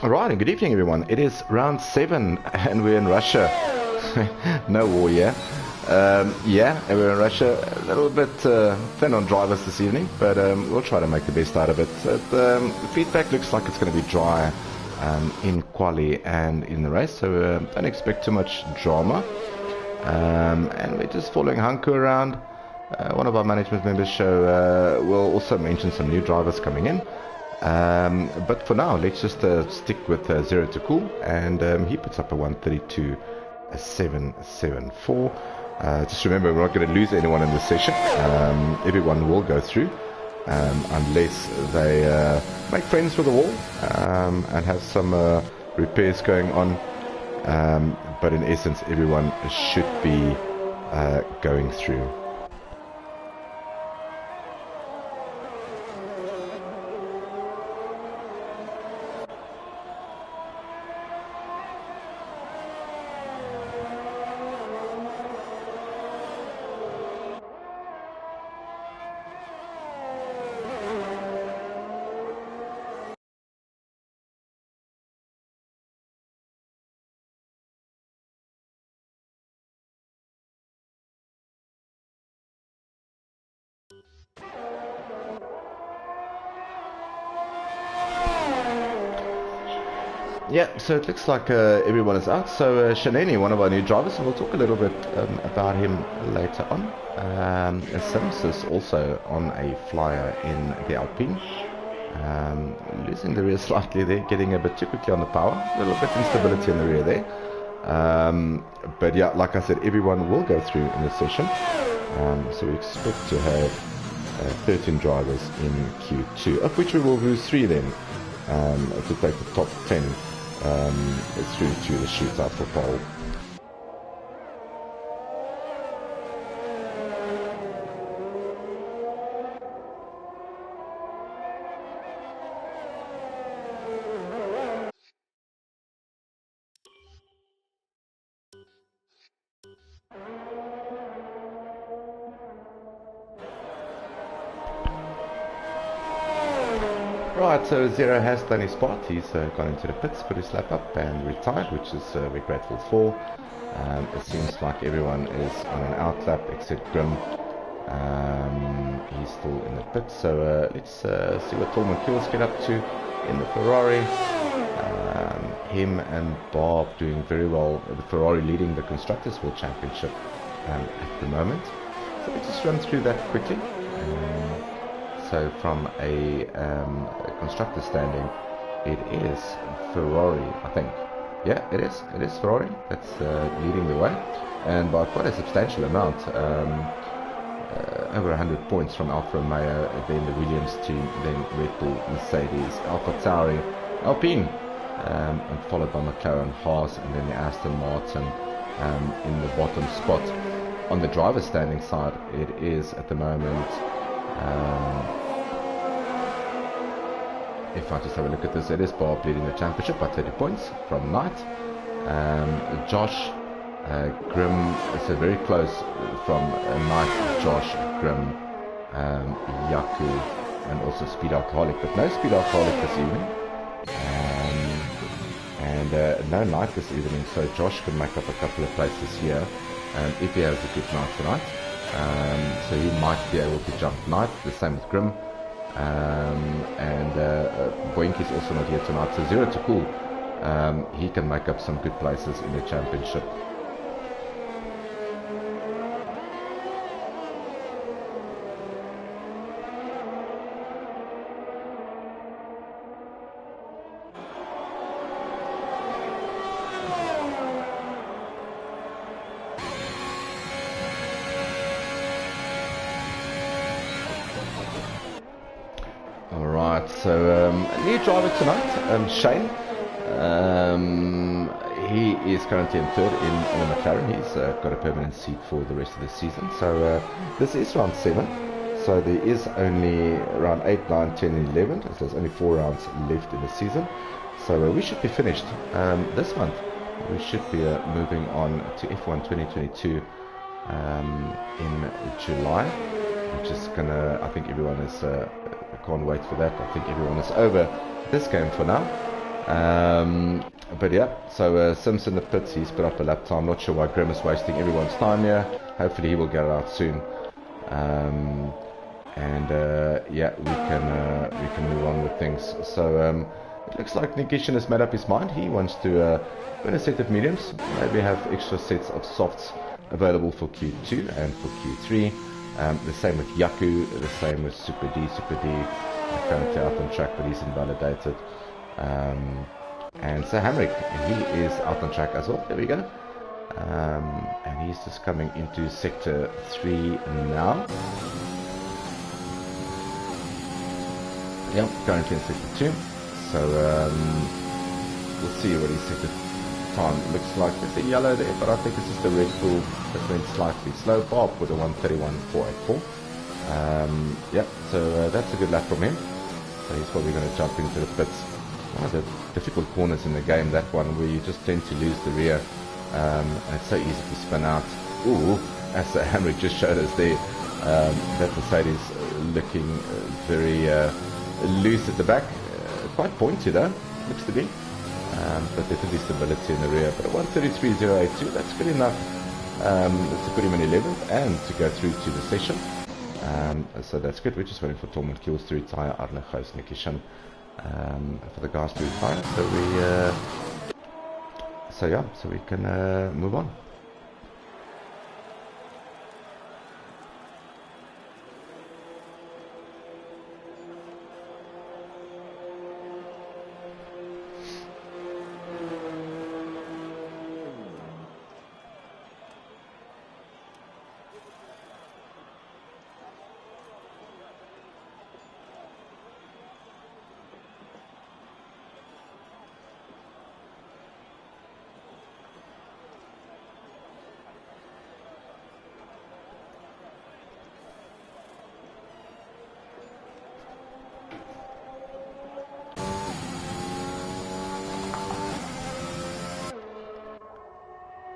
Alright, and good evening everyone. It is round 7 and we're in Russia. No war, yeah? Yeah, and we're in Russia. A little bit thin on drivers this evening, but we'll try to make the best out of it. So the feedback looks like it's going to be dry in quali and in the race, so don't expect too much drama. And we're just following Hanku around. One of our management members show will also mention some new drivers coming in. But for now, let's just stick with Zero to Cool, and he puts up a 132.774. Just remember, we're not going to lose anyone in this session. Everyone will go through, unless they make friends with the wall and have some repairs going on. But in essence, everyone should be going through. Yeah, so it looks like everyone is out. So Shaneni, one of our new drivers, and we'll talk a little bit about him later on. Sims is also on a flyer in the Alpine. Losing the rear slightly there, getting a bit too quickly on the power. A little bit instability in the rear there. But yeah, like I said, everyone will go through in this session. So we expect to have 13 drivers in Q2, of which we will lose 3 then to take the top 10 through to the shootout for pole. Right, so Zero has done his part. He's gone into the pits, put his lap up and retired, which is we're grateful for. It seems like everyone is on an out lap except Grim. He's still in the pits, so let's see what Tolman Kills get up to in the Ferrari. Him and Bob doing very well. The Ferrari leading the Constructors World Championship at the moment. So let's just run through that quickly. So from a constructor standing, it is Ferrari, I think. Yeah, it is Ferrari that's leading the way, and by quite a substantial amount, over 100 points from Alfa Romeo, then the Williams team, then Red Bull, Mercedes, Alfa Tauri, Alpine, and followed by McLaren, Haas, and then the Aston Martin in the bottom spot. On the driver standing side, it is at the moment, if I just have a look at this, it is Bob leading the championship by 30 points from Knight. Josh, Grim, so very close from Knight, Josh, Grim, Yaku, and also Speed Alcoholic, but no Speed Alcoholic this evening. And no Knight this evening, so Josh can make up a couple of places here if he has a good night tonight. So he might be able to jump Knight, the same with Grim. And Boinky's also not here tonight, so Zero to Cool, he can make up some good places in the championship. So a new driver tonight, Shane. He is currently in third in the McLaren. He's got a permanent seat for the rest of the season. So this is round 7. So there is only round 8, 9, 10 and 11. So there's only 4 rounds left in the season. So we should be finished this month. We should be moving on to F1 2022 in July, which is gonna, I think everyone is can't wait for that. I think everyone is over this game for now. But yeah, so Sims in the pits, he's put up a lap time. Not sure why Grim is wasting everyone's time here. Hopefully he will get it out soon. Yeah, we can move on with things. So it looks like Nikishin has made up his mind. He wants to win a set of mediums, maybe have extra sets of softs available for Q2 and for Q3. The same with Yaku, the same with Super D. Super D currently out on track, but he's invalidated. And so Hamrick, he is out on track as well. There we go. And he's just coming into sector 3 now. Yep, currently in sector 2. So we'll see what his sector time looks like. There's a yellow there, but I think it's just the Red Bull that went slightly slow. Bob with a 1:31.484. Yep, so that's a good lap from him. So he's probably going to jump into the pits. One of the difficult corners in the game, that one, where you just tend to lose the rear. And it's so easy to spin out. Ooh, as Hamrick just showed us there, that Mercedes looking very loose at the back. Quite pointy though, looks to be. But definitely stability in the rear. But at 1:33.082, that's good enough to put him in 11th and to go through to the session. So that's good. We're just waiting for Tormund Kills to retire, Arne Gijs, Nikishan, for the guys to retire. So we can move on.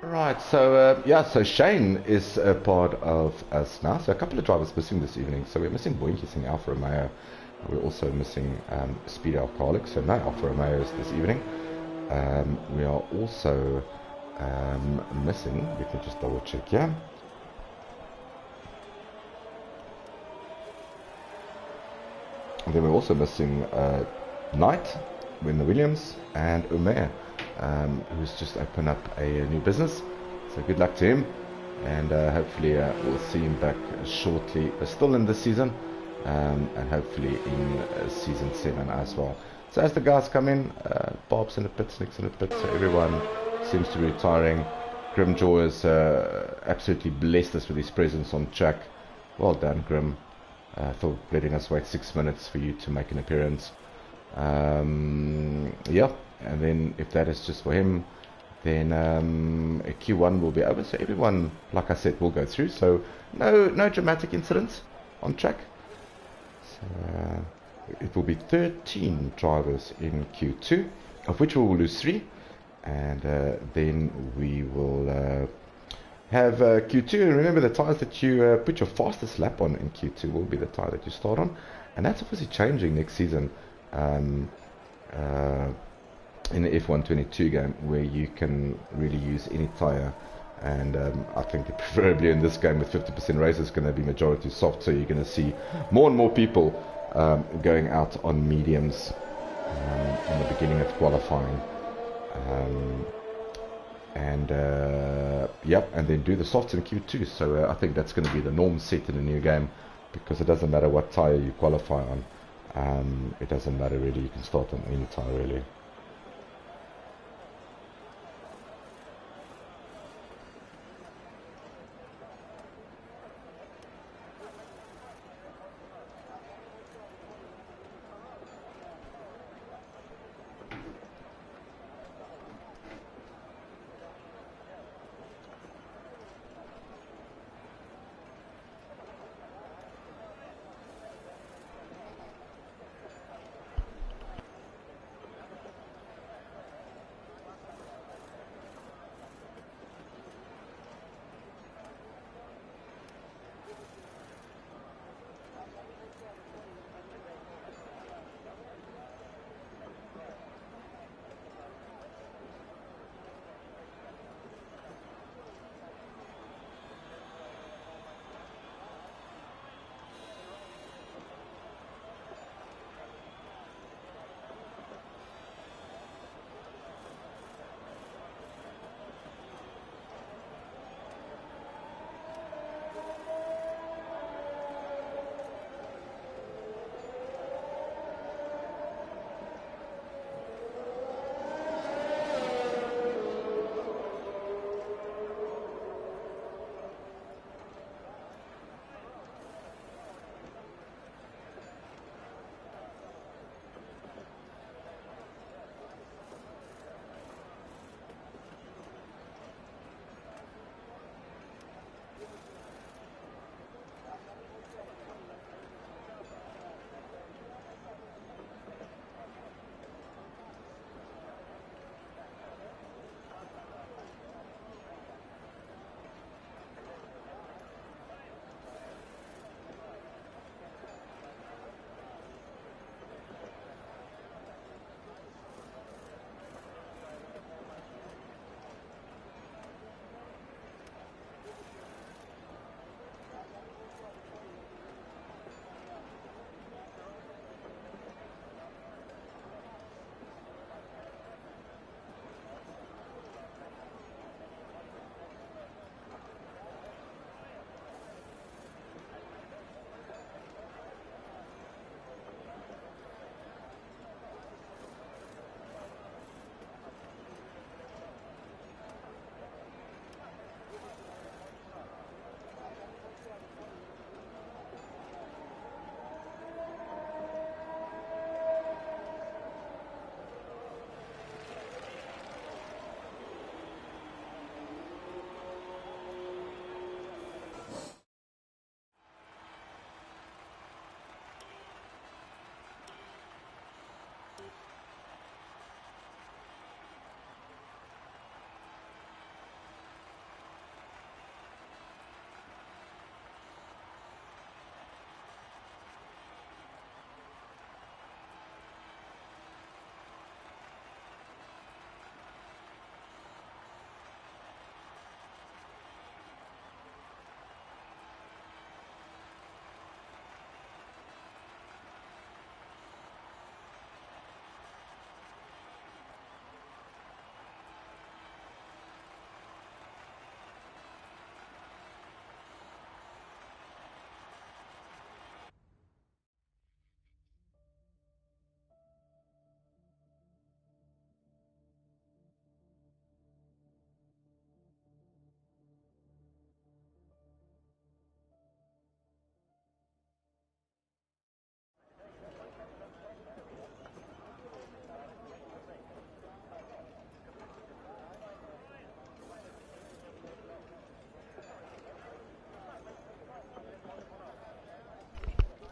Right, so so Shane is a part of us now. So a couple of drivers missing this evening. So we're missing Boinkies in Alfa Romeo. We're also missing Speed Alcoholic, so no Alfa Romeos this evening. We are also missing, we can just double check here. And then we're also missing Knight, Wendell Williams, and Umair, who's just opened up a new business. So good luck to him, and hopefully we'll see him back shortly, still in this season, and hopefully in season 7 as well. So as the guys come in, Bob's in the pits, Nick's in the pits, so everyone seems to be retiring. Grimjaw has absolutely blessed us with his presence on track. Well done, Grim, for letting us wait 6 minutes for you to make an appearance. Yeah, and then if that is just for him, then Q1 will be over. So everyone, like I said, will go through. So no dramatic incidents on track. So it will be 13 drivers in Q2, of which we will lose 3, and then we will have Q2. And remember, the tyres that you put your fastest lap on in Q2 will be the tyre that you start on, and that's obviously changing next season. In the F122 game, where you can really use any tyre, and I think that preferably in this game with 50% races going to be majority soft, so you're going to see more and more people going out on mediums in the beginning of qualifying, and then do the softs in Q2. So I think that's going to be the norm set in the new game, because it doesn't matter what tyre you qualify on. It doesn't matter really, you can start on any tyre really.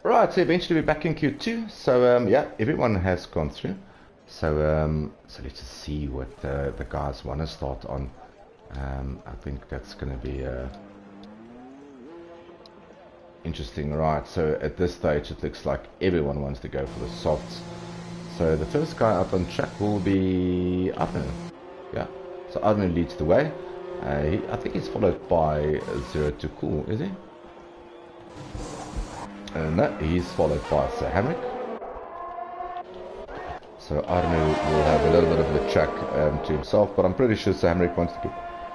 Right, so eventually we're back in Q2. So yeah, everyone has gone through. So let's just see what the guys want to start on. I think that's going to be interesting. Right, so at this stage it looks like everyone wants to go for the softs. So the first guy up on track will be Arno. Yeah, so Arno leads the way. I think he's followed by 02 Cool, is he? No, he's followed by Sir Hamrick. So Arno will have a little bit of the track to himself, but I'm pretty sure Sir Hamrick wants to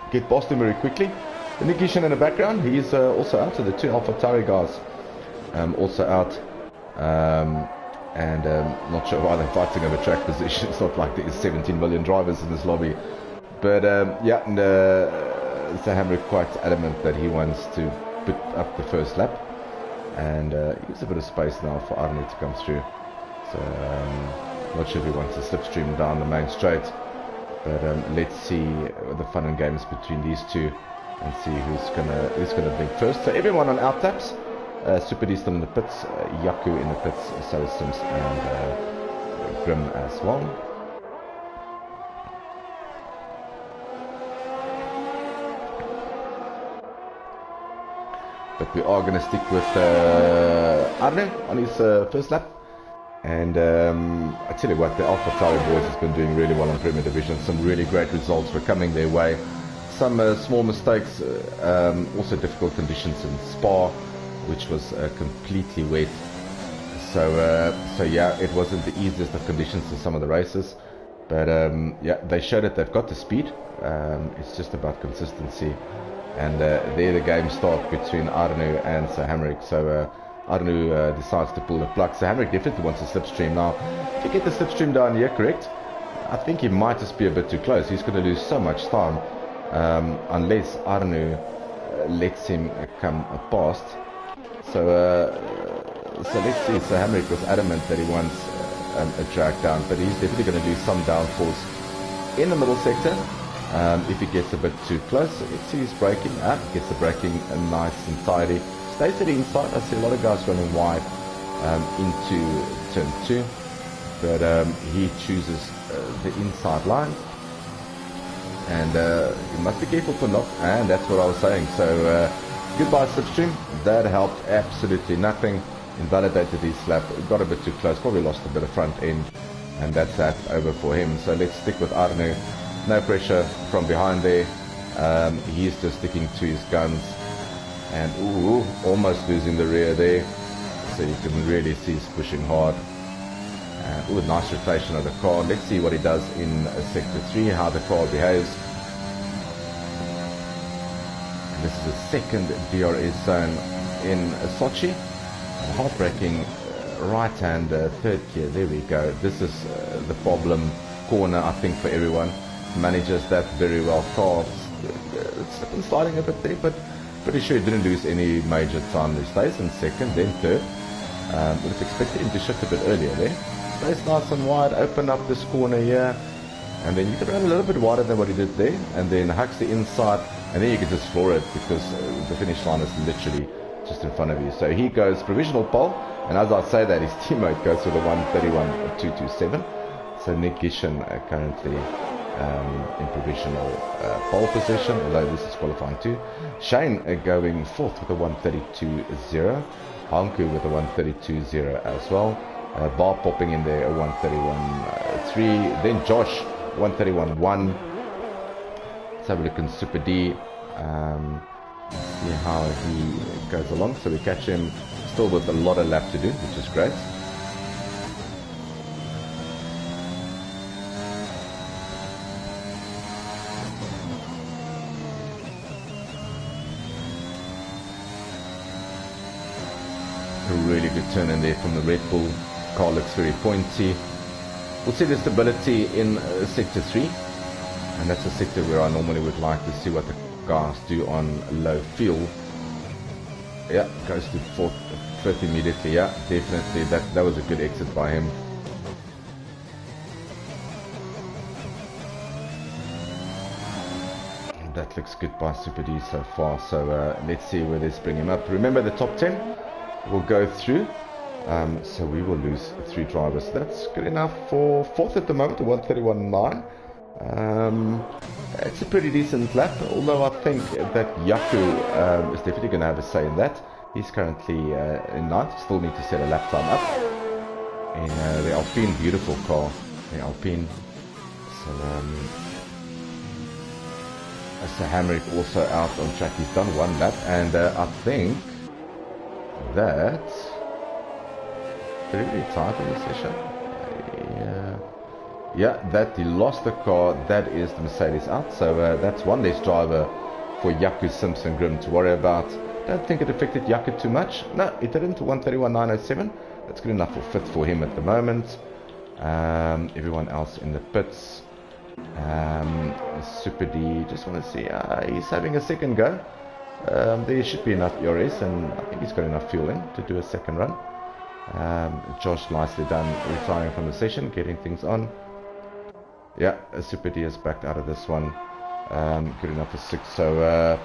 get past him very quickly. The Nikishan in the background, he's also out. So the two Alpha Tauri guys also out. Not sure why they're fighting over track position. It's not like there's 17 million drivers in this lobby. But yeah, Sir Hamrick quite adamant that he wants to put up the first lap. And he gives a bit of space now for Arno to come through. So not sure if he wants to slipstream down the main straight. But let's see the fun and games between these two and see who's gonna blink first. So everyone on out taps. Super D still in the pits, Yaku in the pits, so is Sims and Grim as well. But we are going to stick with Arno on his first lap. And I tell you what, the Alpha Tauri boys has been doing really well in Premier Division. Some really great results were coming their way. Some small mistakes, also difficult conditions in Spa, which was completely wet. So yeah, it wasn't the easiest of conditions in some of the races. But yeah, they showed that they've got the speed. It's just about consistency. And there the game starts between Arno and Sir Hamrick. So Arno decides to pull the plug. Sir Hamrick definitely wants a slipstream. Now, if you get the slipstream down here correct, I think he might just be a bit too close. He's going to lose so much time unless Arno lets him come past. So let's see. Sir Hamrick was adamant that he wants a drag down, but he's definitely going to lose some downforce in the middle sector. If he gets a bit too close, let's see he's braking. He gets the braking nice and tidy. Stays to the inside. I see a lot of guys running wide into turn 2, but he chooses the inside line, and you must be careful for knock. And that's what I was saying. So goodbye slipstream. That helped absolutely nothing. Invalidated his lap. Got a bit too close. Probably lost a bit of front end, and that's that over for him. So let's stick with Arno. No pressure from behind there. He's just sticking to his guns, and ooh, almost losing the rear there. So you can really see he's pushing hard. Ooh, nice rotation of the car. Let's see what he does in sector 3, how the car behaves. And this is the second DRS zone in Sochi. Heartbreaking right hand third gear. There we go. This is the problem corner, I think, for everyone. Manages that very well. Car slipping, sliding a bit there, but pretty sure he didn't lose any major time. He stays in second, then third. Would have expected him to shift a bit earlier there. Stays nice and wide, open up this corner here, and then you can run a little bit wider than what he did there, and then hugs the inside, and then you can just floor it because the finish line is literally just in front of you. So he goes provisional pole, and as I say that, his teammate goes for the 1:31.227. So Nick Gishan currently in provisional pole position, although this is qualifying too. Shane going fourth with a 1:32.0. Hanku with a 1:32.0 as well. Bar popping in there, a 1:31.3. Then Josh, 1:31.1. Let's have a look in Super D. See how he goes along. So we catch him still with a lot of lap to do, which is great. A really good turn in there from the Red Bull. Car looks very pointy. We'll see the stability in sector 3, and that's a sector where I normally would like to see what the guys do on low fuel. Yeah, goes to fifth immediately. Yeah, definitely that was a good exit by him. That looks good by Super D so far. So let's see where this bring him up. Remember, the top 10 will go through So we will lose 3 drivers. That's good enough for 4th at the moment, 131.9. It's a pretty decent lap, although I think that Yaku is definitely going to have a say in that. He's currently in 9th, still need to set a lap time up. In the Alpine, beautiful car, the Alpine. So Hamrick also out on track. He's done 1 lap, and I think that pretty tight in the session. Yeah, that he lost the car. That is the Mercedes out. So that's 1 less driver for Yaku Simpson Grim to worry about. Don't think it affected Yaku too much. No, it didn't. 131.907. That's good enough for 5th for him at the moment. Everyone else in the pits. Super D, just want to see, he's having a second go. There should be enough ERS, and I think he's got enough fuel in to do a second run. Josh, nicely done, retiring from the session, getting things on. Yeah, Super D is back out of this one. Good enough for 6. So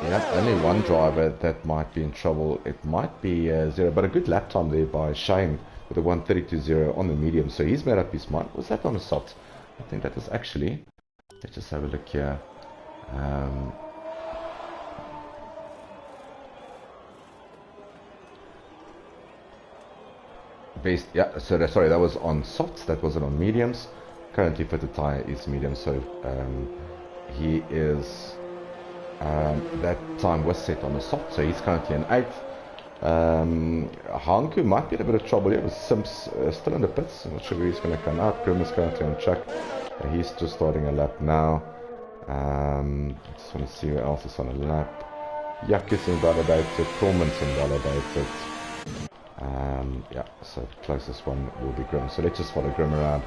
yeah, only 1 driver that might be in trouble. It might be 0, but a good lap time there by Shane with a 132.0 on the medium. So he's made up his mind. Was that on a soft? I think that was actually. Let's just have a look here. Yeah, so sorry, that was on softs. That wasn't on mediums. Currently fitted tire is medium, so he is. That time was set on the soft, so he's currently in 8th. Hanku might be in a bit of trouble here with Simps still in the pits. I'm not sure where he's going to come out. Grim is currently on track. He's just starting a lap now. I just want to see who else is on a lap. Yakus invalidated, Corman's invalidated. Yeah, so closest one will be Grim. So let's just follow Grim around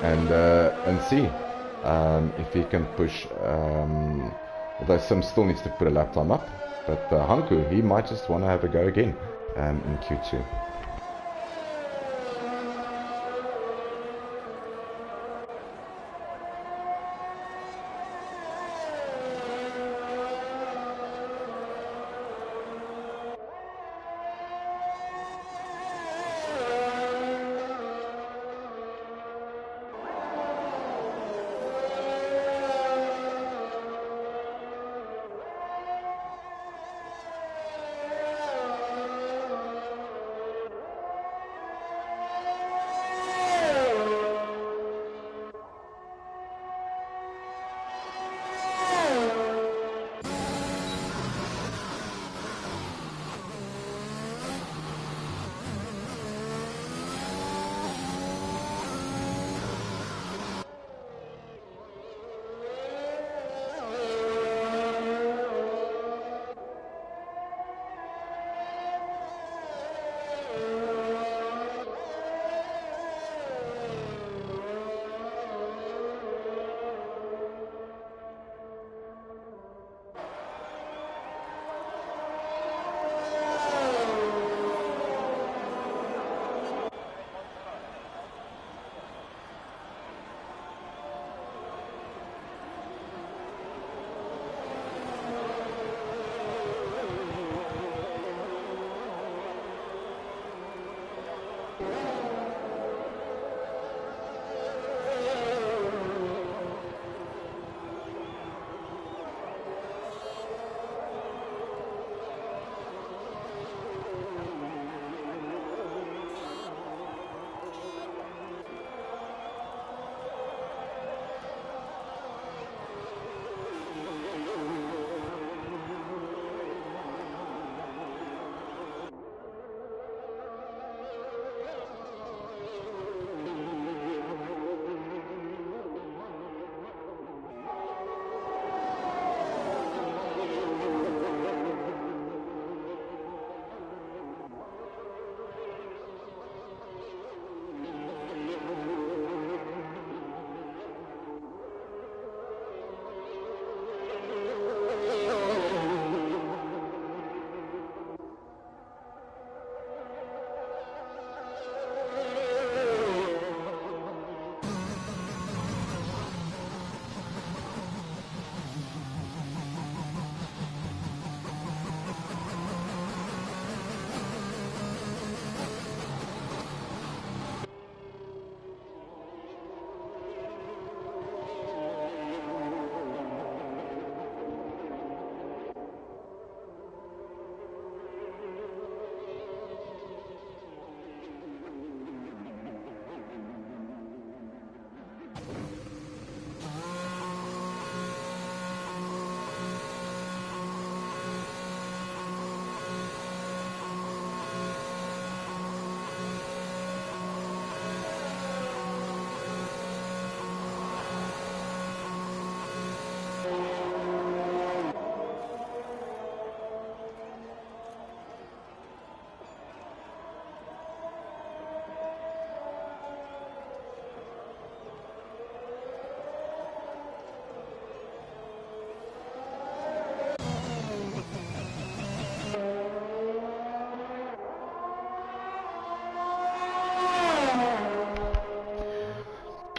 and see. If he can push, although Sim still needs to put a lap time up, but Hanku, he might just want to have a go again in Q2.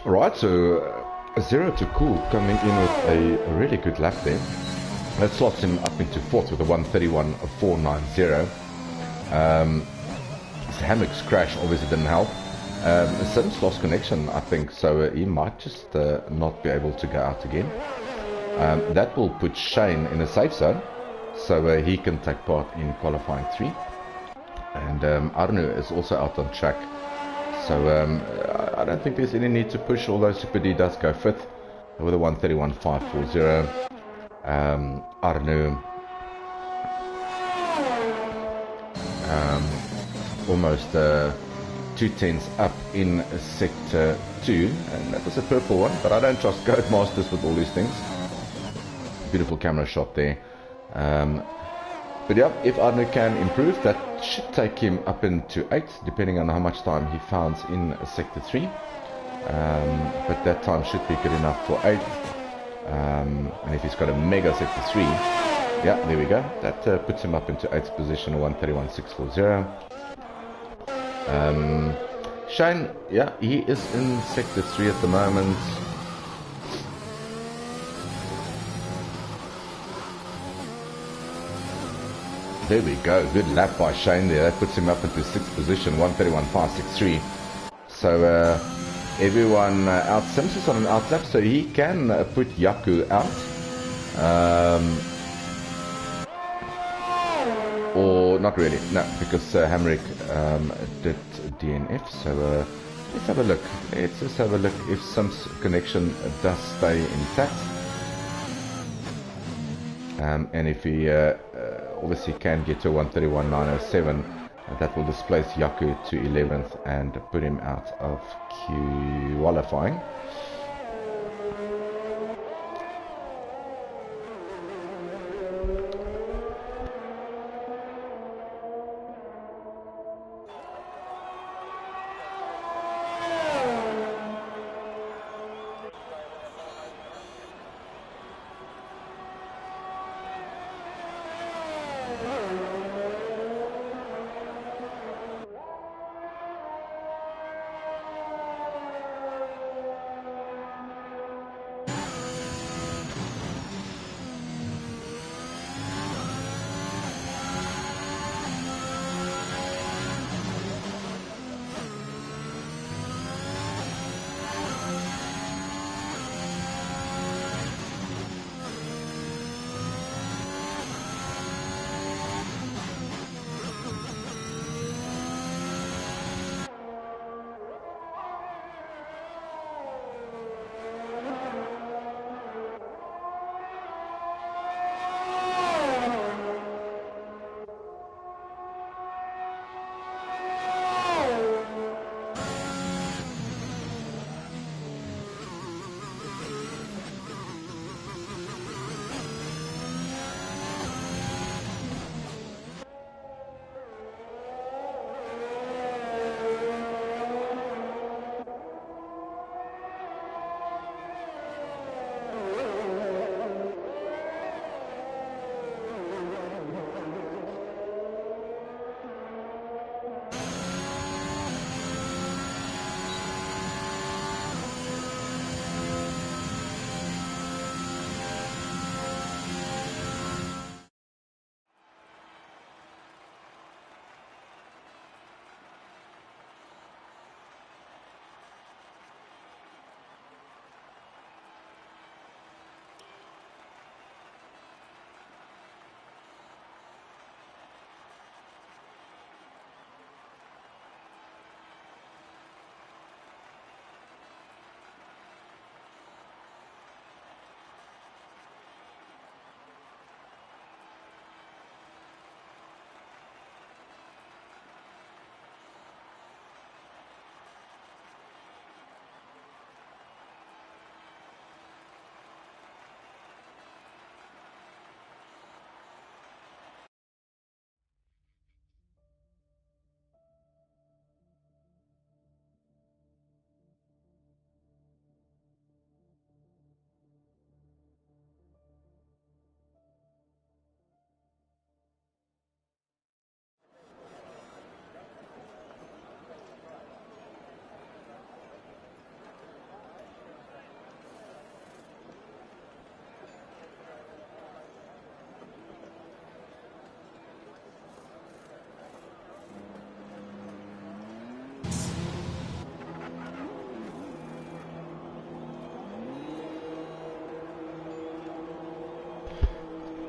Right, so 0 to cool coming in with a really good lap there. That slots him up into 4th with a 1:31.490. Hammock's crash obviously didn't help. Sims lost connection, I think, so he might just not be able to go out again. That will put Shane in a safe zone, so he can take part in qualifying 3. And Arnu is also out on track, so I don't think there's any need to push, although Super D does go 5th with a 1:31.540. Arnu almost 2/10 up in sector 2, and that was a purple one, but I don't trust Codemasters with all these things. Beautiful camera shot there. But yeah, if Arnu can improve, that should take him up into 8th, depending on how much time he finds in sector 3. But that time should be good enough for 8th. And if he's got a mega sector 3, yeah, there we go. That puts him up into 8th position, 1:31.640. Shane, yeah, he is in sector 3 at the moment. There we go, good lap by Shane there. That puts him up into 6th position, 1:31.563. So everyone out. Sims is on an out lap, so he can put Yaku out. Or not really, no, because Hamrick did DNF. So let's have a look. Let's just have a look if Sims connection does stay intact. And if he obviously can get to 1:31.907, that will displace Yaku to 11th and put him out of qualifying.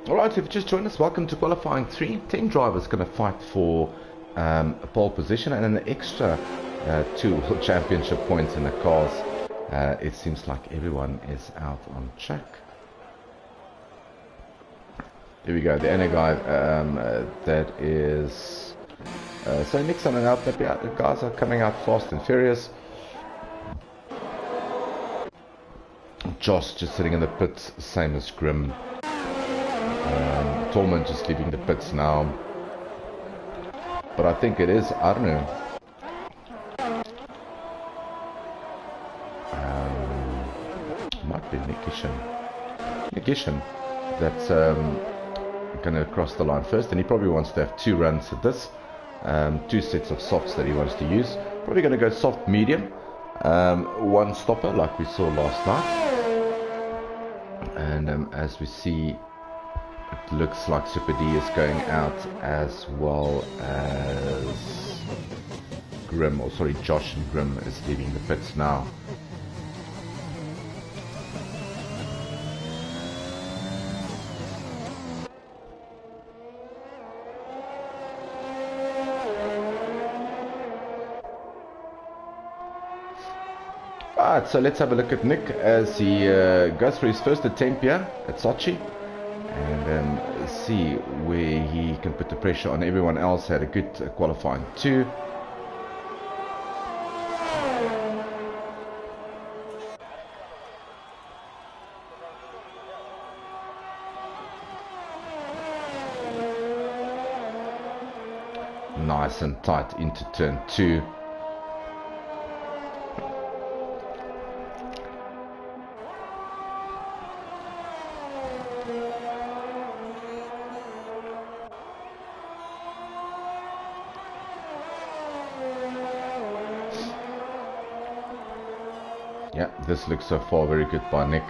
Alright, if you just joined us, welcome to qualifying 3. 10 drivers going to fight for a pole position and an extra 2 World Championship points in the cars. It seems like everyone is out on track. Here we go, the only guy that is... so Nick's on and out, but the guys are coming out fast and furious. Josh just sitting in the pits, same as Grim. Torment just leaving the pits now. But I think it is Arnu. Might be Nikishin that's going to cross the line first, and he probably wants to have 2 runs at this. 2 sets of softs that he wants to use. Probably going to go soft medium, 1 stopper like we saw last night. And as we see, it looks like Super D is going out, as well as Grim, or sorry, Josh and Grim is leaving the pits now. Alright, so let's have a look at Nick as he goes for his first attempt here at Sochi, and see where he can put the pressure on everyone else. Had a good qualifying 2. Nice and tight into turn 2. Yeah, this looks so far very good by Nick.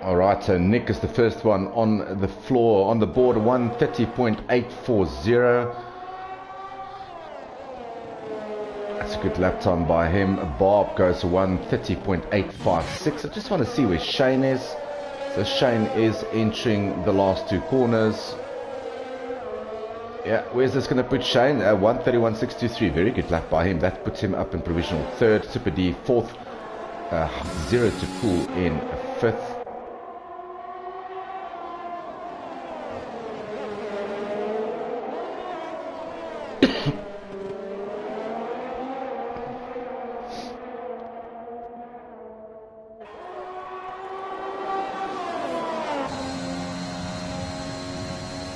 Alright, so Nick is the first one on the floor, on the board, 130.840. That's a good lap time by him. Bob goes to 130.856. I just want to see where Shane is. So Shane is entering the last 2 corners. Yeah, where's this going to put Shane? 131.623. Very good lap by him. That puts him up in provisional 3rd. Super D 4th. 0 to Cool in 5th.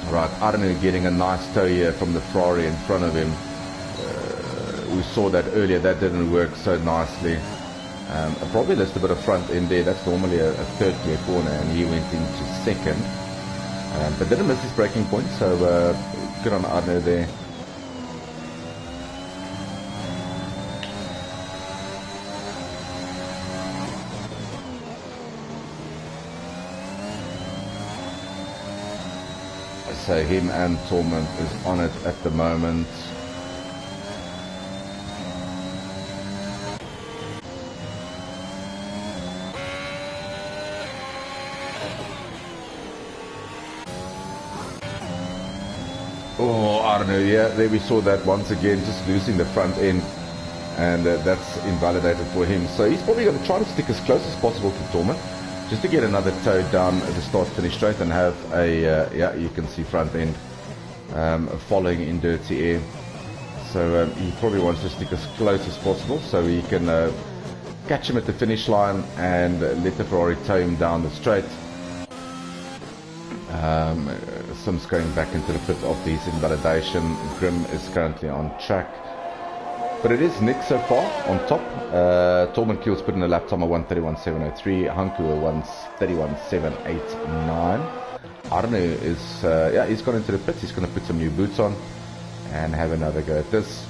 Right, Arnu getting a nice tow here from the Ferrari in front of him. We saw that earlier, that didn't work so nicely. Probably just a bit of front end there. That's normally a 3rd gear corner, and he went into 2nd. But didn't miss his braking point, so good on Arnu there. So him and Torment is on it at the moment. Oh, Arnu, yeah, there we saw that once again, just losing the front end, and that's invalidated for him. So he's probably going to try to stick as close as possible to Torment, just to get another toe down at the start finish straight and have a, yeah, you can see front end following in dirty air. So he probably wants to stick as close as possible so he can catch him at the finish line and let the Ferrari tow him down the straight. Sims going back into the pit after his invalidation. Grim is currently on track. But it is Nick so far on top. Torben Keel's put in a lap time of 1:31.703. Hanku a 1:31.789. Arno is, he's gone into the pits. He's going to put some new boots on and have another go at this.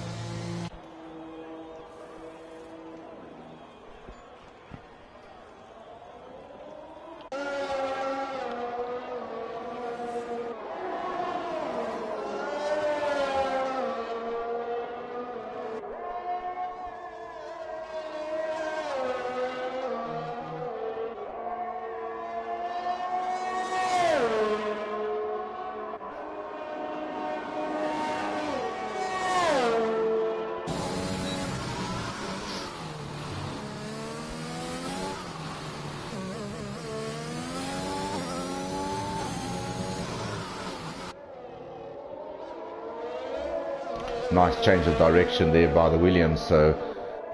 Nice change of direction there by the Williams, so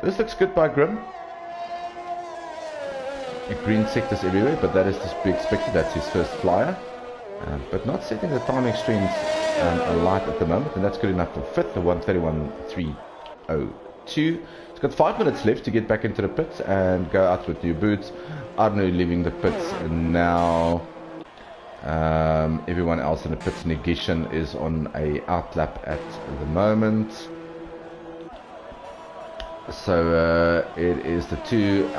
this looks good by Grim. Green sectors everywhere, but that is to be expected. That's his first flyer, but not setting the timing streams alight at the moment, and that's good enough for fifth, the 1:31.302. He's got 5 minutes left to get back into the pits and go out with new boots. Arno leaving the pits now. Everyone else in the pits. Negation is on a outlap at the moment. So it is the two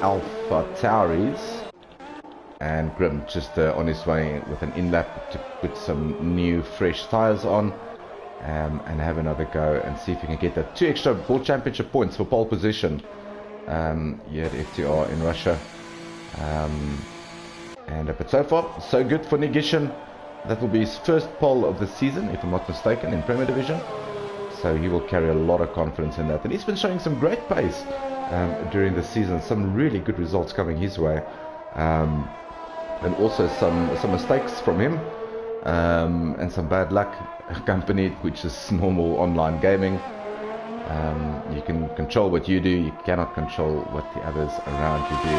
Alpha Tauris and Grim just on his way with an in-lap to put some new fresh tyres on and have another go and see if he can get that 2 extra World Championship points for pole position here at FTR in Russia. But so far, so good for Negation. That will be his first pole of the season, if I'm not mistaken, in Premier Division. So he will carry a lot of confidence in that. And he's been showing some great pace during the season. Some really good results coming his way. And also some mistakes from him. And some bad luck accompanied, which is normal online gaming. You can control what you do. You cannot control what the others around you do.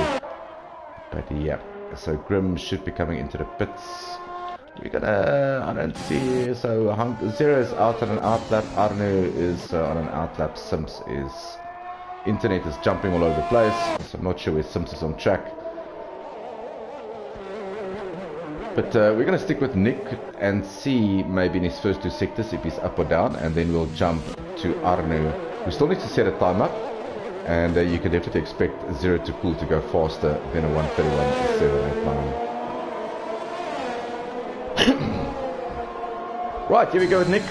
But yeah. So Grim should be coming into the pits. We're gonna, I don't see, so Zero is out on an outlap, Arno is on an outlap, Sims is, internet is jumping all over the place, so I'm not sure where Sims is on track. But we're gonna stick with Nick and see maybe in his first 2 sectors if he's up or down, and then we'll jump to Arno, who still needs to set a time up. And you can definitely expect Zero to Cool to go faster than a 1:31.789. Right, here we go with Nick.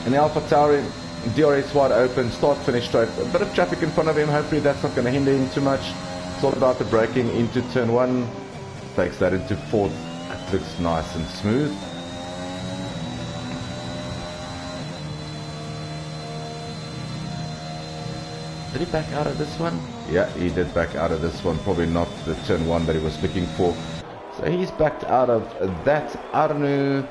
And the Alpha Tauri, DRS wide open, start, finish straight. A bit of traffic in front of him, hopefully that's not going to hinder him too much. It's all about the braking into turn 1. Takes that into 4th. That looks nice and smooth. Did he back out of this one? Yeah, he did back out of this one. Probably not the turn 1 that he was looking for. So he's backed out of that. Arno,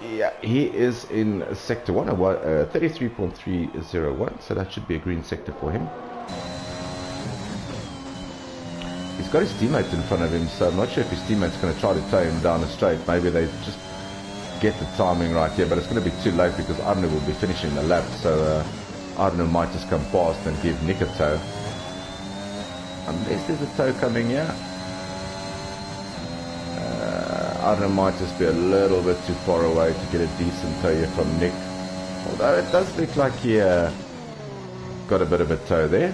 yeah, he is in sector 1, 33.301. So that should be a green sector for him. He's got his teammate in front of him, so I'm not sure if his teammate's going to try to tow him down the straight. Maybe they just get the timing right here, but it's going to be too late because Arno will be finishing the lap. So Arno might just come past and give Nick a tow. Unless there's a tow coming here. Arno might just be a little bit too far away to get a decent tow here from Nick. Although it does look like he got a bit of a tow there.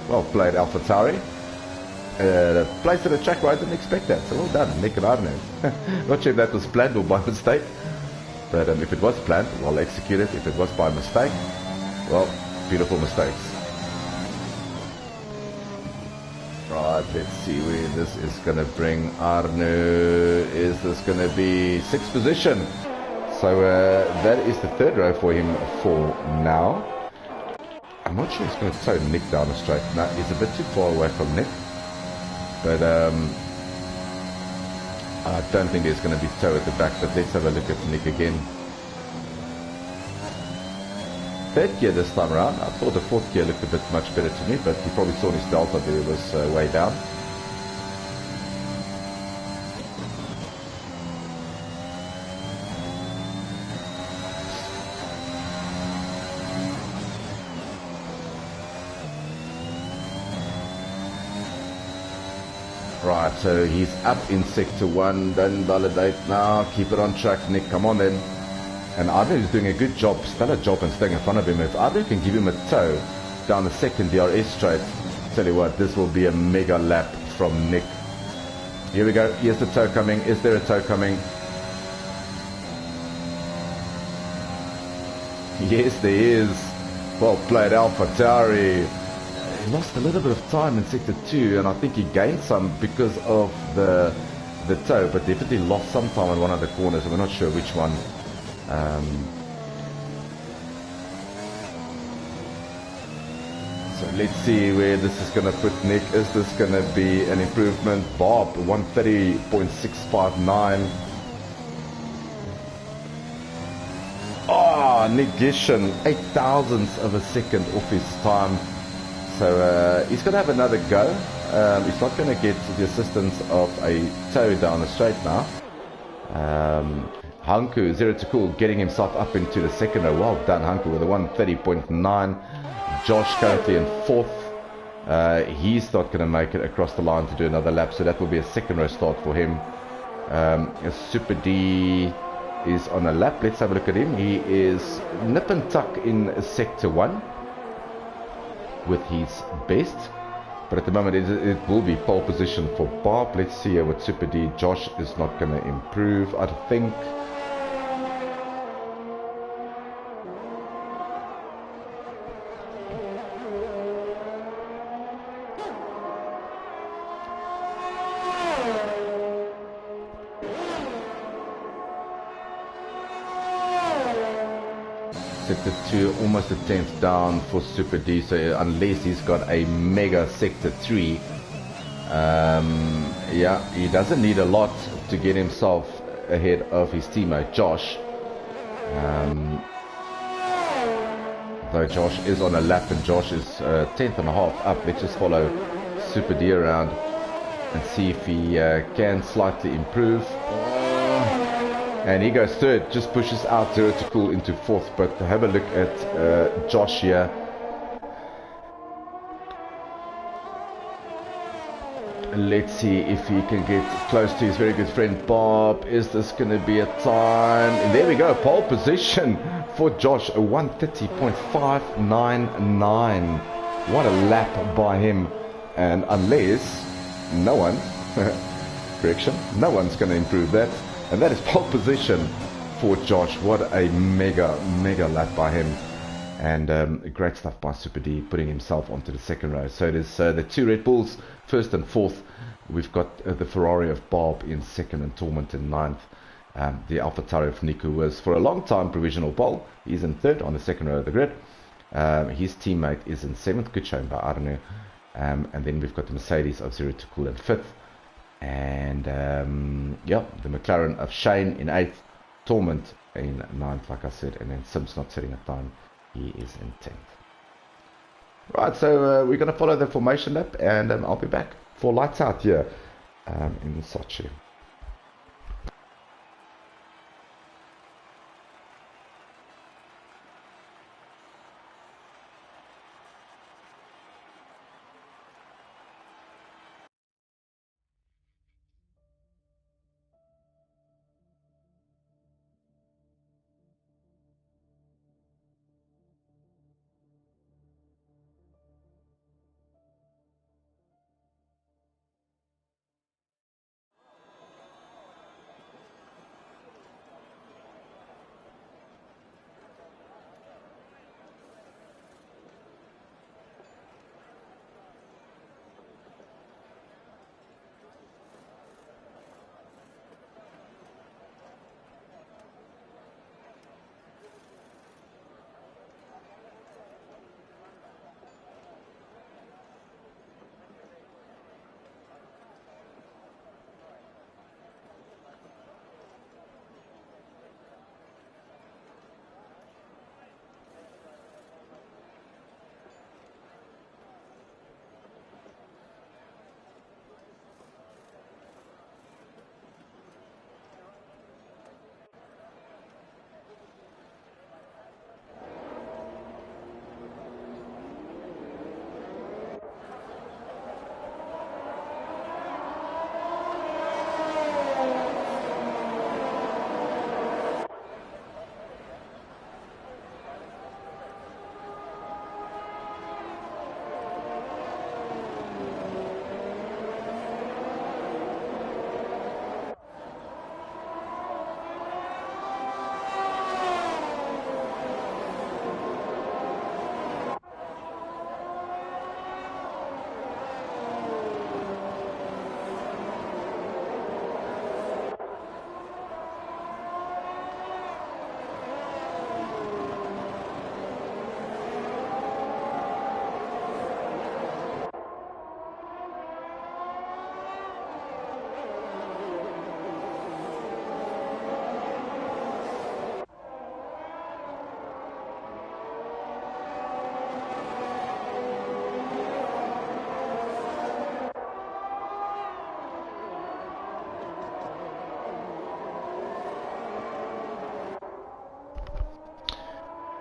Well played, Alpha Tauri. Place to the track where I didn't expect that. So well done, Nick and Arno. Not sure if that was planned or by mistake. But if it was planned, well executed. If it was by mistake, well, beautiful mistakes. Right, let's see where this is going to bring Arno. Is this going to be 6th position? So that is the 3rd row for him for now. I'm not sure he's going to tow Nick down the straight. No, he's a bit too far away from Nick. But I don't think there's going to be tow at the back. But let's have a look at Nick again. third gear this time around. I thought the fourth gear looked a bit much better to me, but you probably saw his delta there was way down. Right, so he's up in sector 1. Don't validate now. Keep it on track, Nick. Come on then. And Adler is doing a good job, stellar job, and staying in front of him. If Adler can give him a tow down the second DRS straight, tell you what, this will be a mega lap from Nick. Here we go. Here's the tow coming. Is there a tow coming? Yes, there is. Well played, AlphaTauri. He lost a little bit of time in sector 2, and I think he gained some because of the tow, but definitely lost some time in one of the corners, and we're not sure which one. So let's see where this is going to put Nick. Is this going to be an improvement? Bob, 130.659. Ah, Nick Gishin, 8 thousandths of a second off his time. So he's going to have another go. He's not going to get the assistance of a tow down the straight now. Hanku, 0 to cool, getting himself up into the second row. Well done, Hanku, with a 130.9. Josh currently in 4th. He's not going to make it across the line to do another lap, so that will be a second row start for him. Super D is on a lap. Let's have a look at him. He is nip and tuck in sector 1 with his best, but at the moment it will be pole position for Bob. Let's see with Super D. Josh is not going to improve, I think. Sector 2, almost a 10th down for Super D, so unless he's got a mega sector 3, yeah, he doesn't need a lot to get himself ahead of his teammate Josh. Though Josh is on a lap and Josh is 10th and a half up. Let's just follow Super D around and see if he can slightly improve. And he goes 3rd, just pushes out 0 to cool into 4th. But have a look at Josh here. Let's see if he can get close to his very good friend Bob. Is this going to be a time? And there we go, pole position for Josh, a 130.599. What a lap by him. And unless no one, correction, no one's going to improve that. And that is pole position for Josh. What a mega lap by him. And great stuff by Super D, putting himself onto the second row. So it is the 2 Red Bulls, 1st and 4th. We've got the Ferrari of Bob in 2nd and Torment in 9th. The AlphaTauri of Nico was for a long time provisional pole. He's in 3rd on the 2nd row of the grid. His teammate is in 7th, good showing by Arne. And then we've got the Mercedes of 0 to cool in 5th. And yeah, the McLaren of Shane in 8th, Torment in 9th, like I said, and then Sims not setting a time, he is in 10th. Right, so we're going to follow the formation lap, and I'll be back for lights out here in Sochi.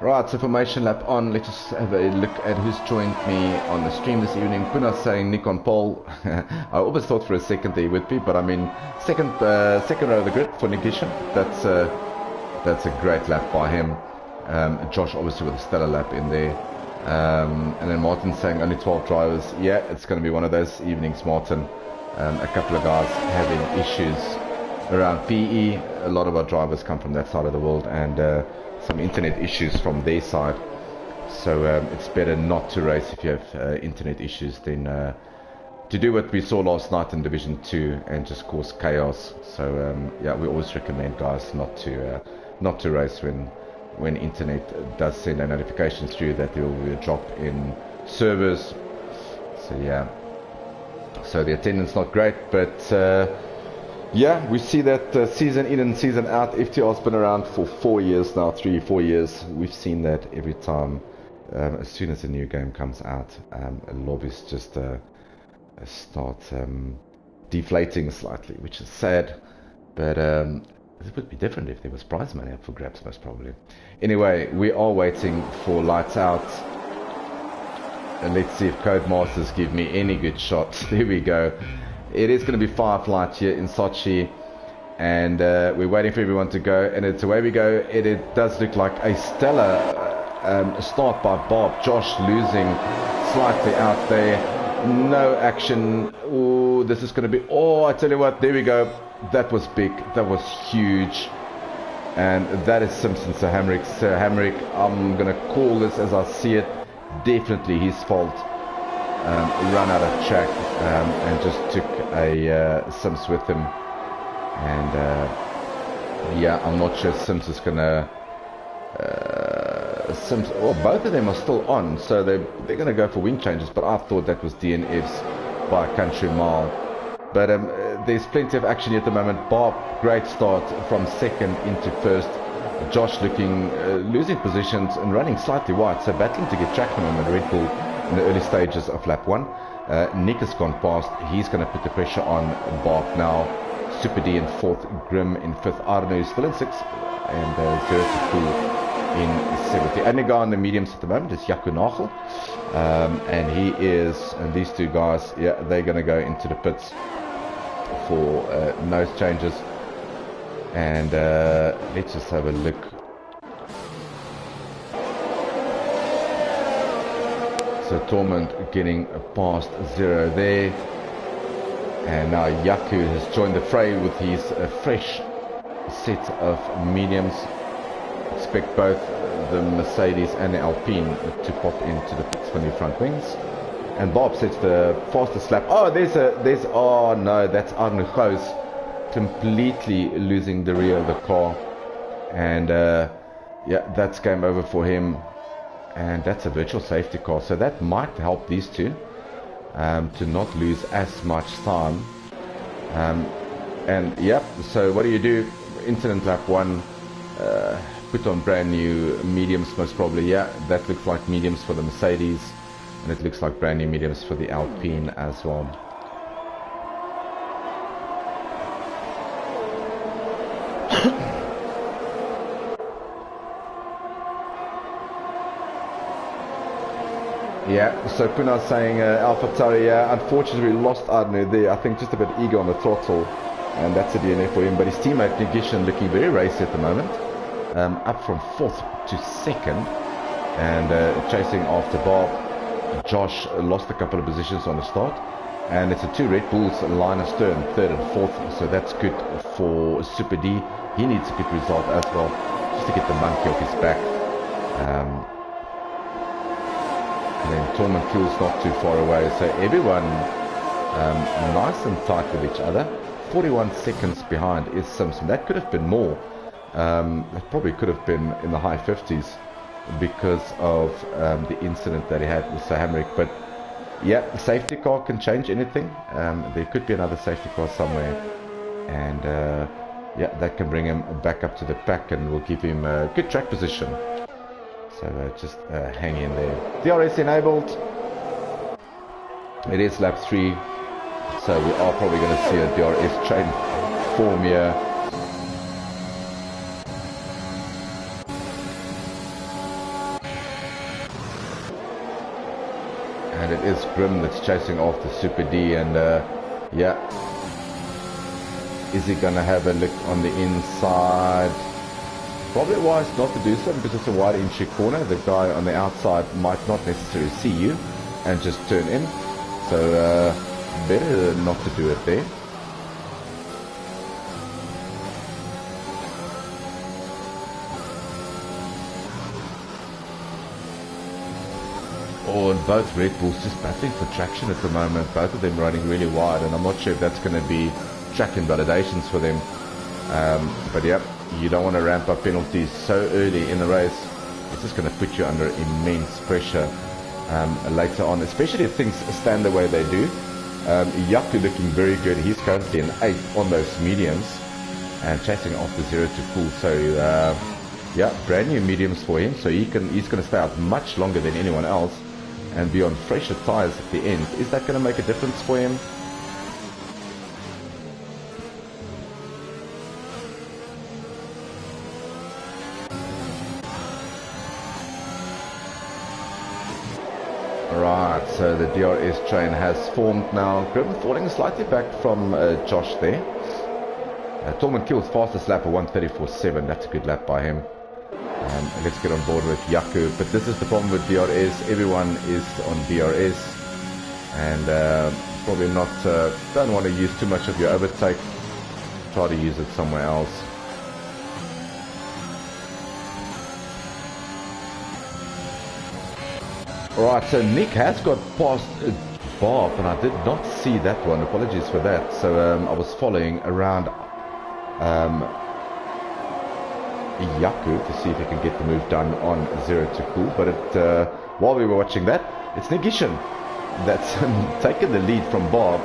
Right, so formation lap on. Let's just have a look at who's joined me on the stream this evening. Puna's saying Nick on pole. I always thought for a second that he would be, but I mean, second row of the grid for Nikisha. That's a great lap by him. Josh obviously with a stellar lap in there. And then Martin saying only 12 drivers. Yeah, it's going to be one of those evenings, Martin. A couple of guys having issues around PE. A lot of our drivers come from that side of the world, and some internet issues from their side. So it's better not to race if you have internet issues than to do what we saw last night in Division 2 and just cause chaos. So yeah, we always recommend guys not to race when internet does send a notification through that there will be a drop in servers. So yeah, so the attendance not great, but yeah, we see that season in and season out. FTR's been around for 4 years now, 3-4 years. We've seen that every time. As soon as a new game comes out, lobbies just start deflating slightly, which is sad. But it would be different if there was prize money up for grabs, most probably. Anyway, we are waiting for lights out. And let's see if Codemasters give me any good shots. There we go. It is going to be Fireflight here in Sochi, and we're waiting for everyone to go, and it's away we go. It does look like a stellar start by Bob. Josh losing slightly out there. No action. Oh, this is going to be... Oh, I tell you what, there we go. That was big. That was huge. And that is Simpson Sir Hamrick. Sir Hamrick, I'm going to call this as I see it. Definitely his fault. Run out of track and just took a Sims with him, and yeah, I'm not sure Sims is gonna Sims, well, both of them are still on, so they're gonna go for wing changes, but I thought that was DNFs by a country mile. But there's plenty of action at the moment. Bob, great start from second into first. Josh losing positions and running slightly wide, so battling to get traction on the Red Bull in the early stages of lap 1. Nick has gone past. He's going to put the pressure on Bob now. Super D in 4th, Grim in 5th, Arno is still in 6th, and 0 to Cool in 7th. The only guy in the mediums at the moment is Jaco Nagel, and these two guys, yeah, they're going to go into the pits for nose changes. And let's just have a look. So Torment getting past 0 there, and now Yaku has joined the fray with his fresh set of mediums. Expect both the Mercedes and the Alpine to pop into the pits for new front wings. And Bob sets the fastest lap. Oh, oh no, that's Arno Goos completely losing the rear of the car, and yeah, that's game over for him. And that's a virtual safety car, so that might help these two to not lose as much time. And yeah, so what do? Incident lap 1, put on brand new mediums most probably. Yeah, that looks like mediums for the Mercedes, and it looks like brand new mediums for the Alpine as well. Yeah, so Puna's saying AlphaTauri, unfortunately we lost Arno there. I think just a bit ego on the throttle, and that's a DNF for him. But his teammate Nigishan looking very racy at the moment, up from 4th to 2nd, and chasing after Bob. Josh lost a couple of positions on the start, and it's a 2 Red Bulls, Linus Stern 3rd and 4th, so that's good for Super D. He needs a good result as well, just to get the monkey off his back. And then Torment Fuel's not too far away, so everyone nice and tight with each other. 41 seconds behind is Simpson. That could have been more. It probably could have been in the high 50s because of the incident that he had with Sir Hamrick. But yeah, the safety car can change anything. There could be another safety car somewhere, and yeah, that can bring him back up to the pack and will give him a good track position. So just hang in there. DRS enabled. It is lap 3, so we are probably going to see a DRS train form here. And it is Grim that's chasing after Super D, and yeah. Is he going to have a look on the inside? Probably wise not to do so because it's a wide entry corner. The guy on the outside might not necessarily see you and just turn in. So better not to do it there. Oh, and both Red Bulls just battling for traction at the moment. Both of them running really wide, and I'm not sure if that's going to be track invalidations for them. But yeah, you don't want to ramp up penalties so early in the race. It's just going to put you under immense pressure later on, especially if things stand the way they do. Yaku looking very good. He's currently an 8th on those mediums and chasing after 0 to full. So yeah, brand new mediums for him. So he's going to stay out much longer than anyone else and be on fresher tires at the end. Is that going to make a difference for him? Right, so the DRS train has formed now. Grim falling slightly back from Josh there. Tolman kills fastest lap of 1:34.7. That's a good lap by him. Let's get on board with Yaku. But this is the problem with DRS. Everyone is on DRS. And probably not, don't want to use too much of your overtake. Try to use it somewhere else. Alright, so Nick has got past Bob, and I did not see that one. Apologies for that. So I was following around Yaku to see if he can get the move done on 0 to cool. But while we were watching that, it's Negishan that's taken the lead from Bob.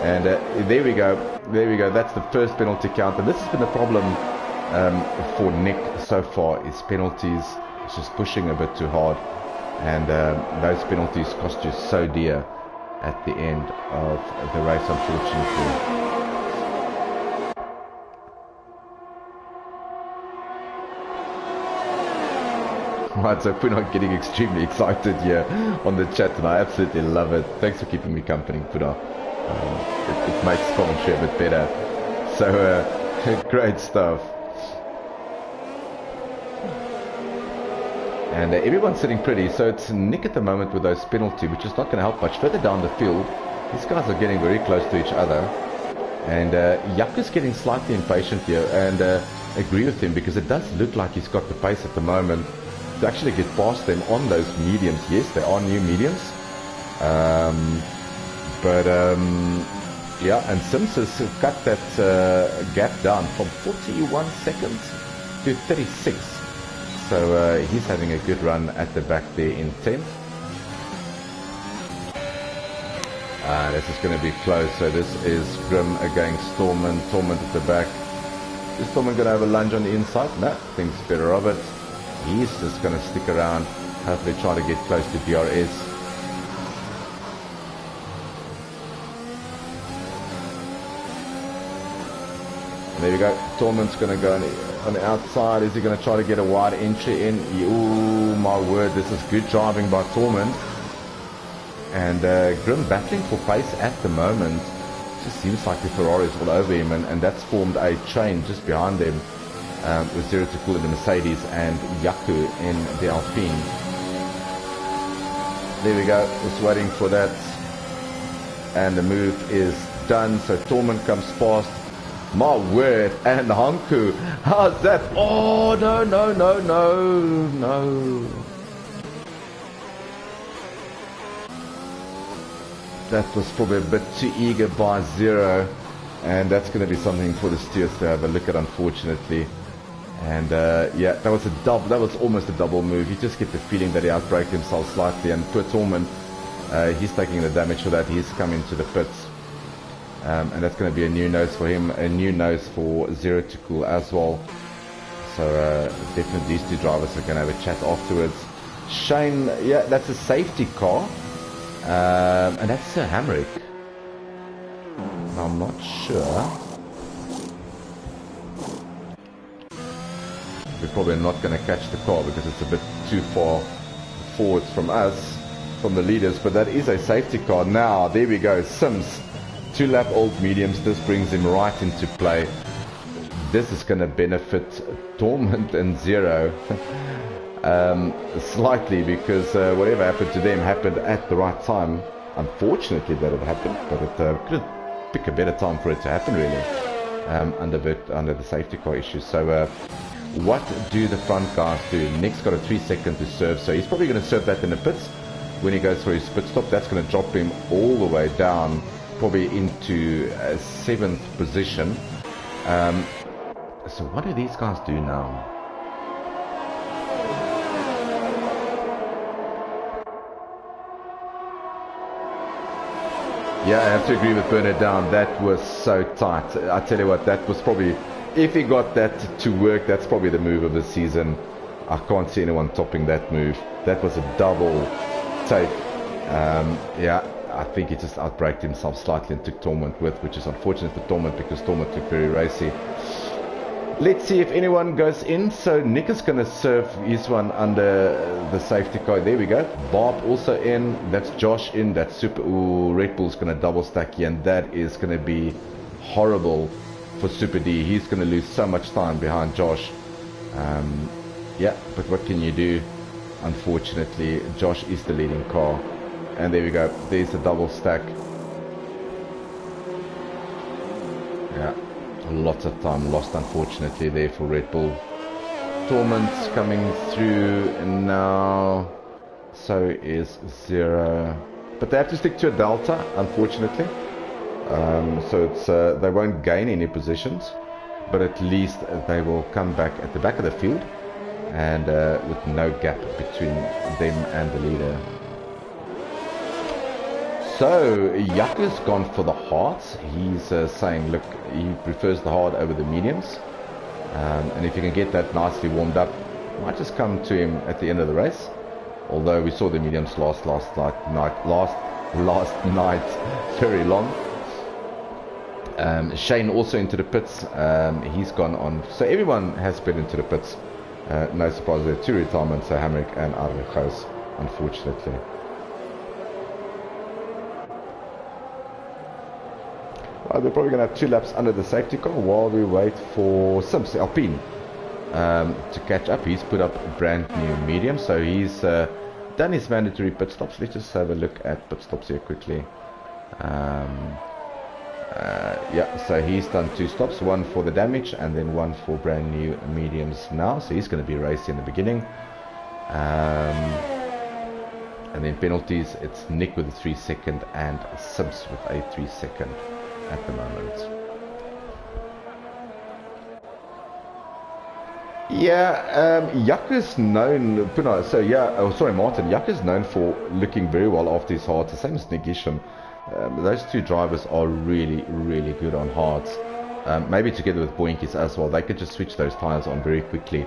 And there we go. There we go. That's the first penalty count. And this has been a problem for Nick so far, is penalties. It's just pushing a bit too hard. And those penalties cost you so dear at the end of the race, unfortunately. Right, so we're not getting extremely excited here on the chat, and I absolutely love it. Thanks for keeping me company, Puna. It makes commentary a bit better. So, great stuff. And everyone's sitting pretty, so it's Nick at the moment with those penalty, which is not going to help much. Further down the field, these guys are getting very close to each other. And Yaku's getting slightly impatient here, and agree with him, because it does look like he's got the pace at the moment to actually get past them on those mediums. Yes, they are new mediums. Yeah, and Sims has cut that gap down from 41 seconds to 36. So he's having a good run at the back there in 10th. This is going to be close. So this is Grim against Stormont. Stormont at the back. Is Stormont going to have a lunge on the inside? No, thinks better of it. He's just going to stick around, hopefully try to get close to DRS. There we go. Torment's going to go on the outside. Is he going to try to get a wide entry in? Ooh, my word, this is good driving by Torment. And Grim battling for pace at the moment. Just seems like the Ferrari's all over him, and that's formed a train just behind them with 0 to cool in the Mercedes and Yaku in the Alpine. There we go. Just waiting for that. And the move is done. So Torment comes past. My word, and Hanku, how's that? Oh, no, no, no, no, no. That was probably a bit too eager by Zero, and that's going to be something for the steers to have a look at, unfortunately. And yeah, that was a double. That was almost a double move. You just get the feeling that he outbraked himself slightly, and poor Torment, he's taking the damage for that. He's come into the pits. And that's going to be a new nose for him, a new nose for 0 to cool as well. So definitely these two drivers are going to have a chat afterwards. Shane, yeah, that's a safety car. And that's Sir Hamrick. I'm not sure. We're probably not going to catch the car because it's a bit too far forwards from us. from the leaders, but that is a safety car. Now, there we go, Sims, 2-lap old mediums, this brings him right into play. This is going to benefit Torment and Zero slightly, because whatever happened to them happened at the right time. Unfortunately that it happened, but it couldn't pick a better time for it to happen really, under the safety car issue. So what do the front guys do? Nick's got a 3 second to serve, so he's probably going to serve that in the pits when he goes for his pit stop. That's going to drop him all the way down, probably into 7th position. So what do these guys do now? Yeah, I have to agree with Bernard Down. That was so tight. I tell you what, that was probably, if he got that to work, that's probably the move of the season. I can't see anyone topping that move. That was a double take. Yeah, I think he just outbraked himself slightly and took Torment with, which is unfortunate for Torment because Torment looked very racy. Let's see if anyone goes in. So Nick is going to serve his one under the safety car. There we go. Bob also in. That's Josh in. That's super. Ooh, Red Bull's going to double stack here, and that is going to be horrible for Super D. He's going to lose so much time behind Josh. Yeah, but what can you do? Unfortunately, Josh is the leading car. And there we go. There's the double stack. Yeah. Lots of time lost, unfortunately, there for Red Bull. Torment's coming through, and now so is Zero. But they have to stick to a delta, unfortunately. So it's they won't gain any positions, but at least they will come back at the back of the field, and with no gap between them and the leader. So, Yaku's gone for the hards. He's saying, look, he prefers the hard over the mediums. And if you can get that nicely warmed up, might just come to him at the end of the race. Although we saw the mediums last night very long. Shane also into the pits. He's gone on. So everyone has been into the pits. No surprise, there are 2 retirements, so Hamrick and Arlechos, unfortunately. They're probably going to have 2 laps under the safety car while we wait for Sims Alpine to catch up. He's put up a brand new medium, so he's done his mandatory pit stops. Let's just have a look at pit stops here quickly. Yeah, so he's done 2 stops, one for the damage and then one for brand new mediums now. So he's going to be racing in the beginning. And then penalties, it's Nick with a 3 second and Sims with a 3 second. At the moment. Yeah, Yaku's known, so yeah, oh sorry Martin, Yaku's known for looking very well after his hards, the same as Nigisham. Those 2 drivers are really, really good on hards. Maybe together with Boinkies as well, they could just switch those tyres on very quickly.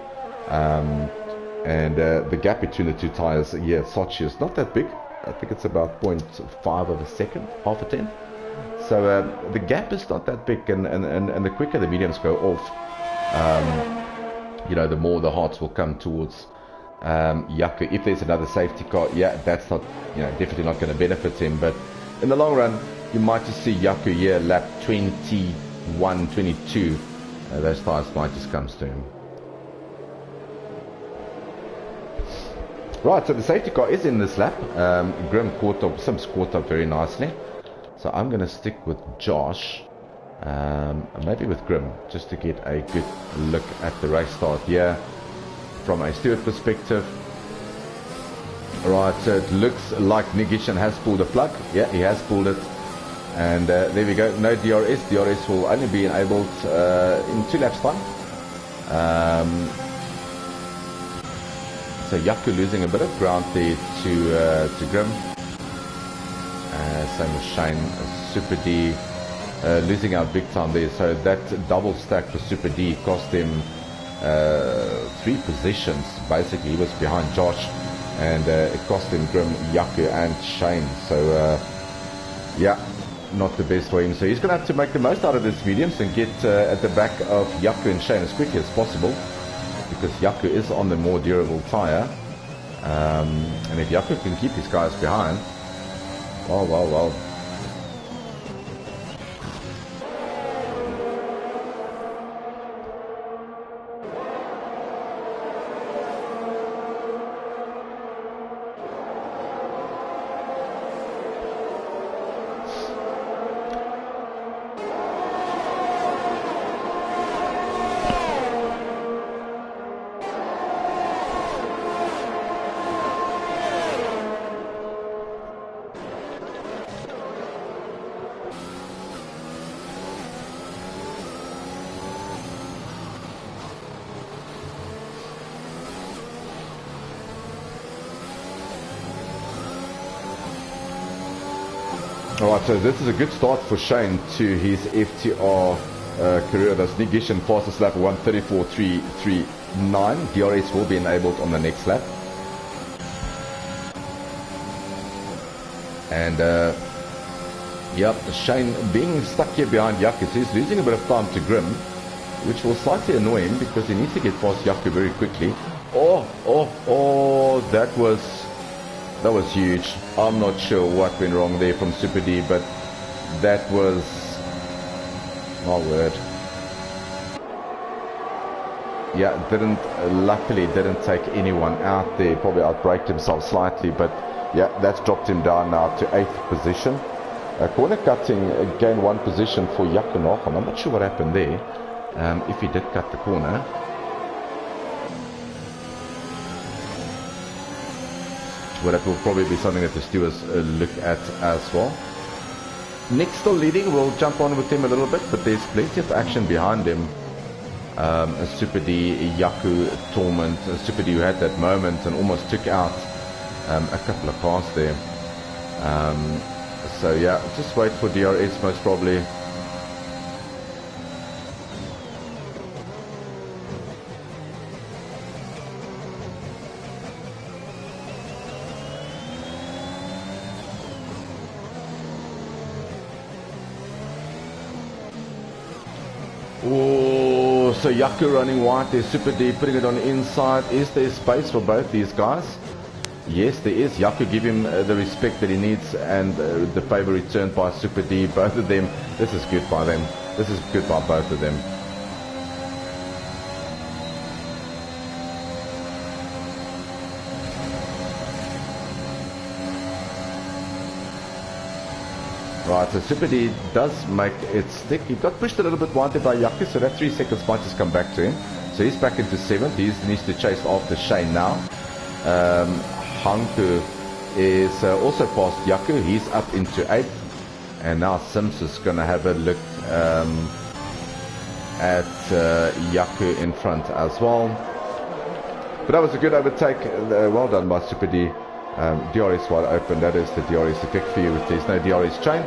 And the gap between the 2 tyres, yeah, Sochi is not that big. I think it's about 0.5 of a second, half a tenth. So the gap is not that big, and the quicker the mediums go off, you know, the more the hards will come towards Yaku. If there's another safety car, yeah, that's not, you know, definitely not going to benefit him. But in the long run, you might just see Yaku here lap 21, 22. Those tires might just come to him. Right, so the safety car is in this lap. Grim caught up, Sims caught up very nicely. So I'm going to stick with Josh, maybe with Grim, just to get a good look at the race start here from a steward perspective. Right, so it looks like Nigishan has pulled the plug. Yeah, he has pulled it. And there we go, no DRS. DRS will only be enabled in 2 laps time. So Yaku losing a bit of ground there to Grim. Same as Shane. Super D losing out big time there. So that double stack for Super D cost him 3 positions. Basically, he was behind Josh, and it cost him Grim, Yaku, and Shane. So yeah, not the best for him. So he's going to have to make the most out of this mediums and get at the back of Yaku and Shane as quickly as possible, because Yaku is on the more durable tyre. And if Jaco can keep his guys behind, well. Alright, so this is a good start for Shane to his FTR career. That's Negation fastest lap 1:34.339. DRS will be enabled on the next lap. And yep, Shane being stuck here behind Jaco, so he's losing a bit of time to Grim, which will slightly annoy him because he needs to get past Jaco very quickly. Oh, that was huge. I'm not sure what went wrong there from Super D, but that was, my word. Yeah, luckily didn't take anyone out there. Probably outbraked himself slightly, but yeah, that's dropped him down now to 8th position. Corner cutting gained 1 position for Jaco Nachum. I'm not sure what happened there. If he did cut the corner. But that will probably be something that the stewards look at as well. Nick still leading. We'll jump on with him a little bit, but there's plenty of action behind him. Super D, Jaco, Torment, Super D who had that moment and almost took out a couple of cars there. So yeah, just wait for DRS most probably. Oh, so Jaco running wide, there's Super D putting it on the inside. Is there space for both these guys? Yes, there is. Jaco give him the respect that he needs, and the favor returned by Super D. Both of them, this is good by them. This is good by both of them. Right, so Super D does make it stick. He got pushed a little bit wide by Jaco, so that 3 seconds might just come back to him. So he's back into 7th. He needs to chase after Shane now. Hanku is also past Jaco. He's up into 8th. And now Sims is going to have a look at Jaco in front as well. But that was a good overtake. Well done by Super D. DRS wide open, that is the DRS effect for you if there's no DRS chain.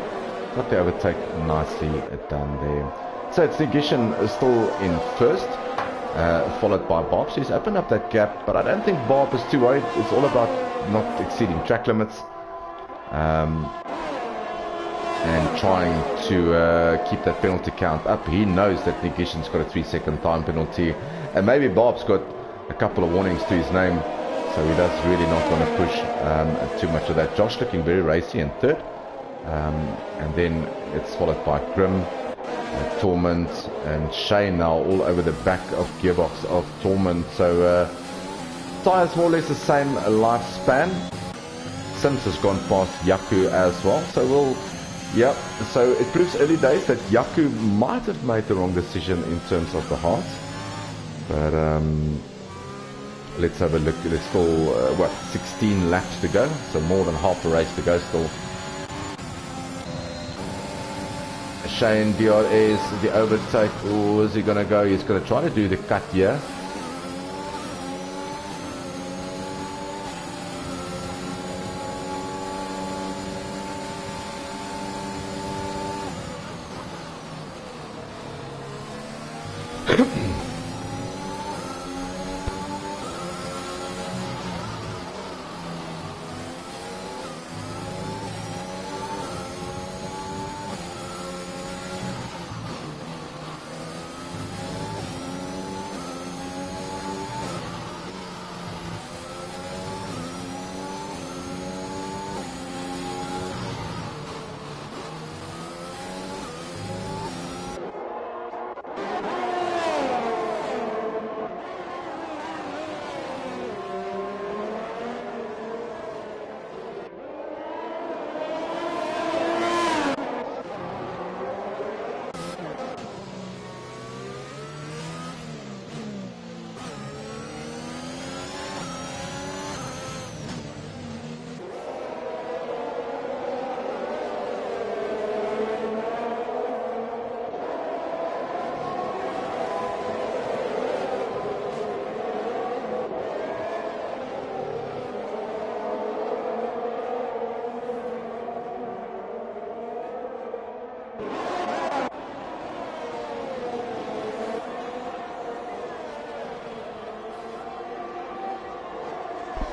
Got the overtake nicely done there. So it's Negation still in 1st, followed by Bob. So he's opened up that gap, but I don't think Bob is too worried. It's all about not exceeding track limits and trying to keep that penalty count up. He knows that Negation's got a 3-second time penalty, and maybe Bob's got a couple of warnings to his name. So he does really not want to push too much of that. Josh looking very racy in 3rd. And then it's followed by Grim, Torment, and Shane now all over the back of gearbox of Torment. So tyres more or less the same lifespan. Sims has gone past Jaco as well. So so it proves early days that Jaco might have made the wrong decision in terms of the hearts. But let's have a look. There's still, 16 laps to go, so more than half the race to go still. Shane, DRS, the overtake. Oh, is he going to go? He's going to try to do the cut here.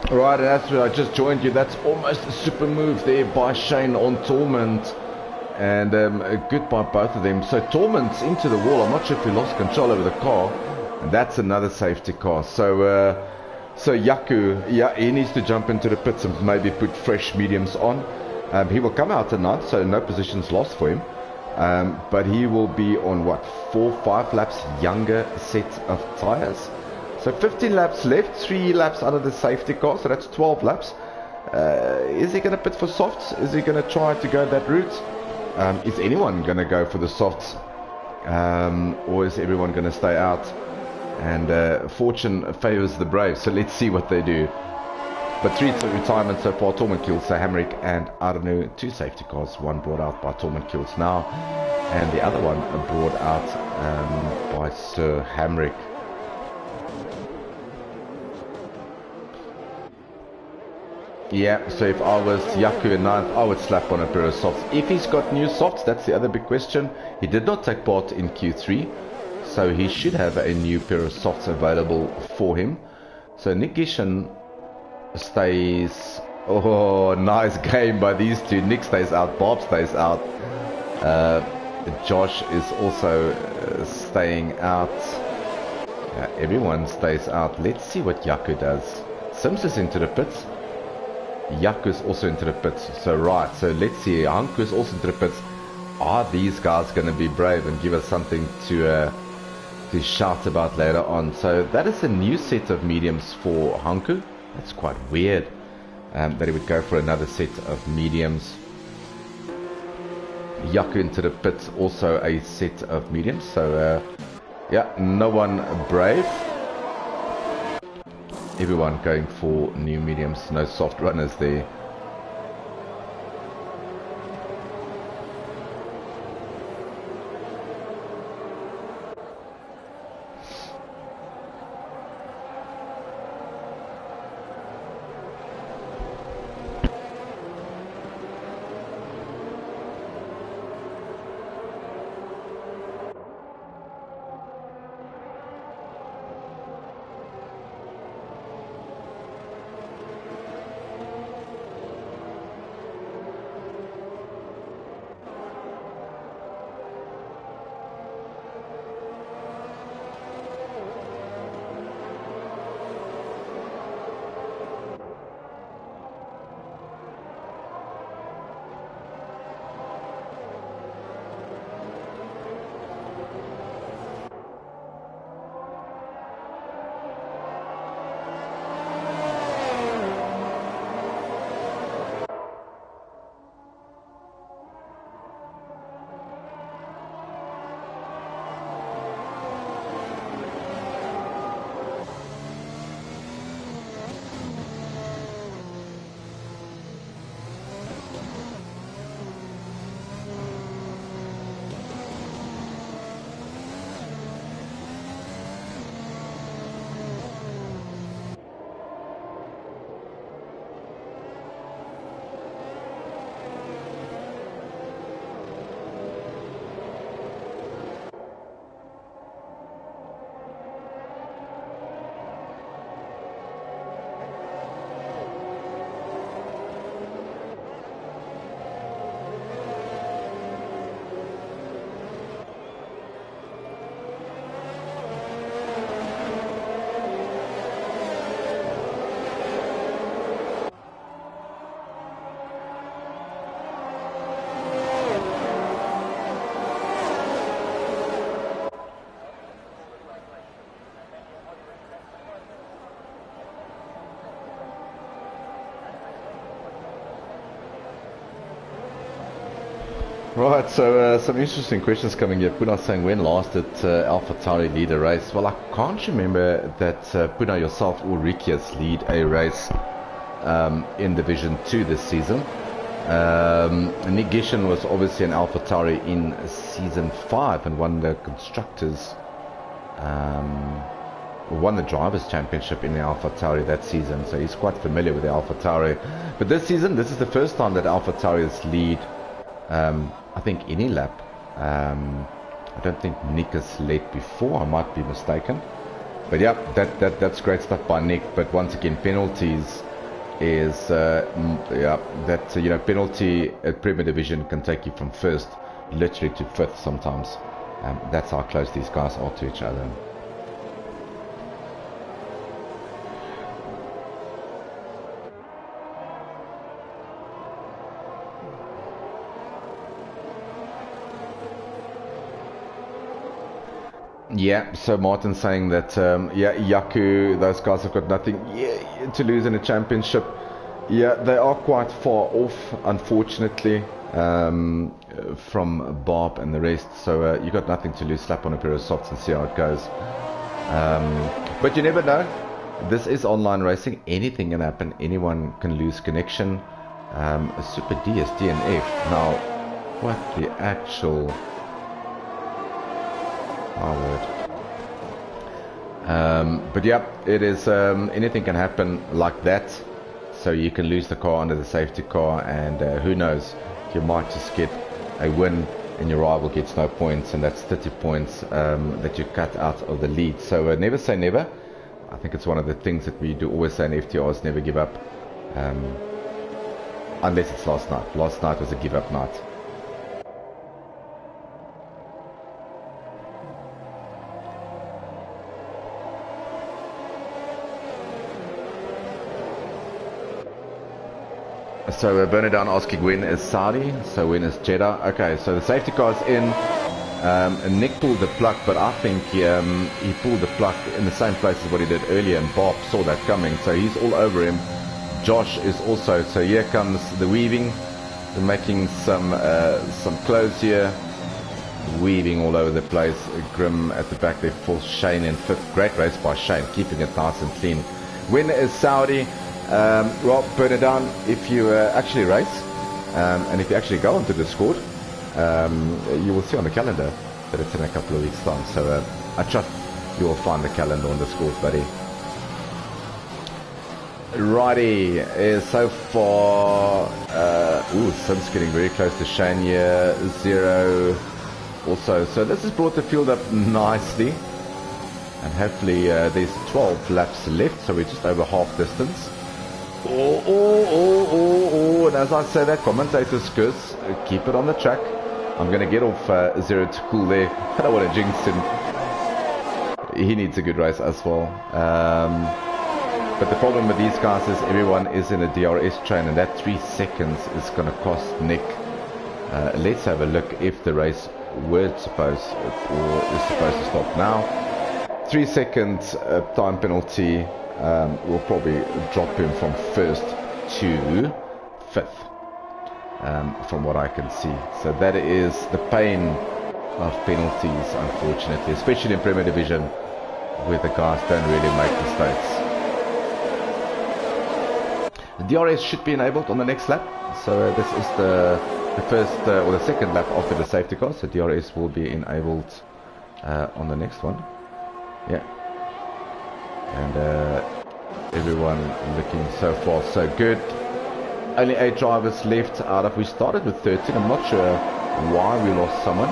Right, and that's where I just joined you. That's almost a super move there by Shane on Torment. And good by both of them. So Torment's into the wall. I'm not sure if he lost control over the car. And that's another safety car. So so Yaku, yeah, he needs to jump into the pits and maybe put fresh mediums on. He will come out tonight, so no positions lost for him. But he will be on what, 4-5 laps younger set of tyres. So 15 laps left, 3 laps out of the safety car, so that's 12 laps. Is he going to pit for softs? Is he going to try to go that route? Is anyone going to go for the softs? Or is everyone going to stay out? And fortune favours the brave, so let's see what they do. But 3 to retirement so far. Torment kills Sir Hamrick and Arnu. 2 safety cars, one brought out by Torment kills now, and the other one brought out by Sir Hamrick. Yeah, so if I was Yaku in 9th, I would slap on a pair of softs. If he's got new softs, that's the other big question. He did not take part in Q3, so he should have a new pair of softs available for him. So Nick Gishan stays... Oh, nice game by these two. Nick stays out, Bob stays out. Josh is also staying out. Everyone stays out. Let's see what Yaku does. Sims is into the pits. Yaku is also into the pits. So right, so let's see. Hanku is also into the pits. Are these guys going to be brave and give us something to shout about later on? So that is a new set of mediums for Hanku. That's quite weird that he would go for another set of mediums. Yaku into the pits, also a set of mediums. So yeah, no one brave. Everyone going for new mediums, no soft runners there. Right, so some interesting questions coming here. Puna saying, when last did AlphaTauri lead a race? Well, I can't remember that Puna yourself or Rikias lead a race in Division 2 this season. Nick Gishan was obviously an AlphaTauri in Season 5 and won the Constructors, won the Drivers' Championship in the AlphaTauri that season, so he's quite familiar with the AlphaTauri. But this season, this is the first time that AlphaTauri has lead I think any lap. I don't think Nick has led before, I might be mistaken. But yeah, that's great stuff by Nick. But once again, penalties is yeah, that you know, penalty at Premier Division can take you from first literally to fifth sometimes. That's how close these guys are to each other. Yeah, so Martin's saying that, yeah, Yaku, those guys have got nothing to lose in a championship. Yeah, they are quite far off, unfortunately, from Bob and the rest. So you got nothing to lose. Slap on a pair of softs and see how it goes. But you never know. This is online racing. Anything can happen. Anyone can lose connection. Super D is DNF. Now, what the actual... Oh, word. But yeah, it is, anything can happen like that. So you can lose the car under the safety car, and who knows, you might just get a win and your rival gets no points, and that's 30 points that you cut out of the lead. So never say never. I think it's one of the things that we do always say in FTRs, never give up, unless it's last night. Last night was a give up night. So Bernardine asking when is Saudi, so when is Jeddah. Okay, so the safety car's in. Nick pulled the plug, but I think he pulled the plug in the same place as what he did earlier, and Bob saw that coming, so he's all over him. Josh is also, so here comes the weaving. They're making some clothes here, weaving all over the place. Grim at the back there for Shane in fifth. Great race by Shane, keeping it nice and clean. Winner is Saudi. Well, Bernardine, if you actually race, and if you actually go onto the squad, you will see on the calendar that it's in a couple of weeks' time. So I trust you will find the calendar on the squad, buddy. Righty, so far, Sim's getting very close to Shane here, 0 also. So this has brought the field up nicely, and hopefully there's 12 laps left, so we're just over half distance. And as I say that, commentator Skurs, keep it on the track. I'm going to get off 0 to cool there. I don't want to jinx him. He needs a good race as well. But the problem with these guys is everyone is in a DRS train, and that 3 seconds is going to cost Nick. Let's have a look if the race were supposed to stop now. 3 seconds time penalty. Will probably drop him from first to fifth, from what I can see. So that is the pain of penalties, unfortunately, especially in Premier Division, where the guys don't really make mistakes. The DRS should be enabled on the next lap. So this is the first or the second lap after the safety car. So DRS will be enabled on the next one. Yeah. And everyone looking so far so good. Only 8 drivers left out of, we started with 13. I'm not sure why we lost someone,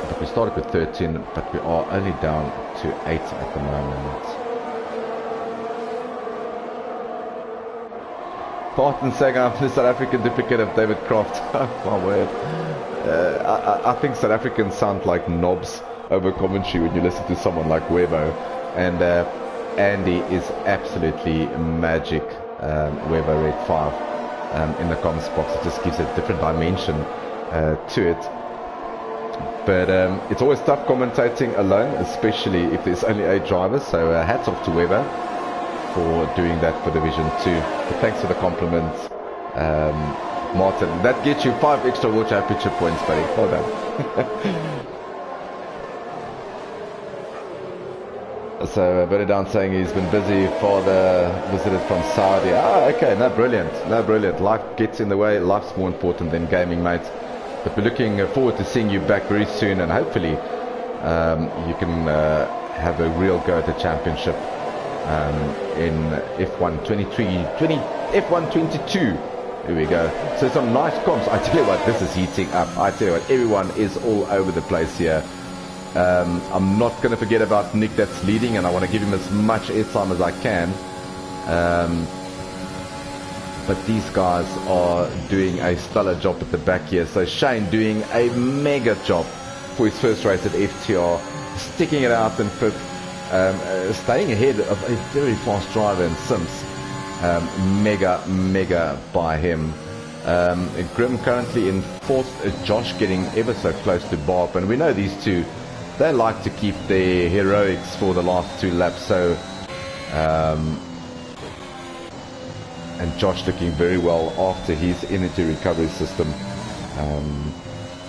but we started with 13, but we are only down to 8 at the moment. Martin saying I'm the South African duplicate of David Croft. Oh my word. I think South Africans sound like knobs over commentary when you listen to someone like Webo, and Andy is absolutely magic. Webo Red 5 in the comments box. It just gives a different dimension to it. But it's always tough commentating alone, especially if there's only 8 drivers. So hats off to Webo for doing that for Division 2. But thanks for the compliments, Martin. That gets you 5 extra World Championship points, buddy. Well done. So Bernardine saying he's been busy. Father visited from Saudi. Ah, okay, no, brilliant. Life gets in the way. Life's more important than gaming, mate. But we're looking forward to seeing you back very soon, and hopefully you can have a real go at the championship in F1 23, F1 22. Here we go. So some nice comps. I tell you what, this is heating up. I tell you what, everyone is all over the place here. I'm not going to forget about Nick that's leading, and I want to give him as much airtime as I can. But these guys are doing a stellar job at the back here. So Shane doing a mega job for his first race at FTR, sticking it out in fifth, staying ahead of a very fast driver in Sims. Mega by him. Grim currently in fourth, Josh getting ever so close to Bob, and we know these two, they like to keep their heroics for the last 2 laps. So and Josh looking very well after his energy recovery system.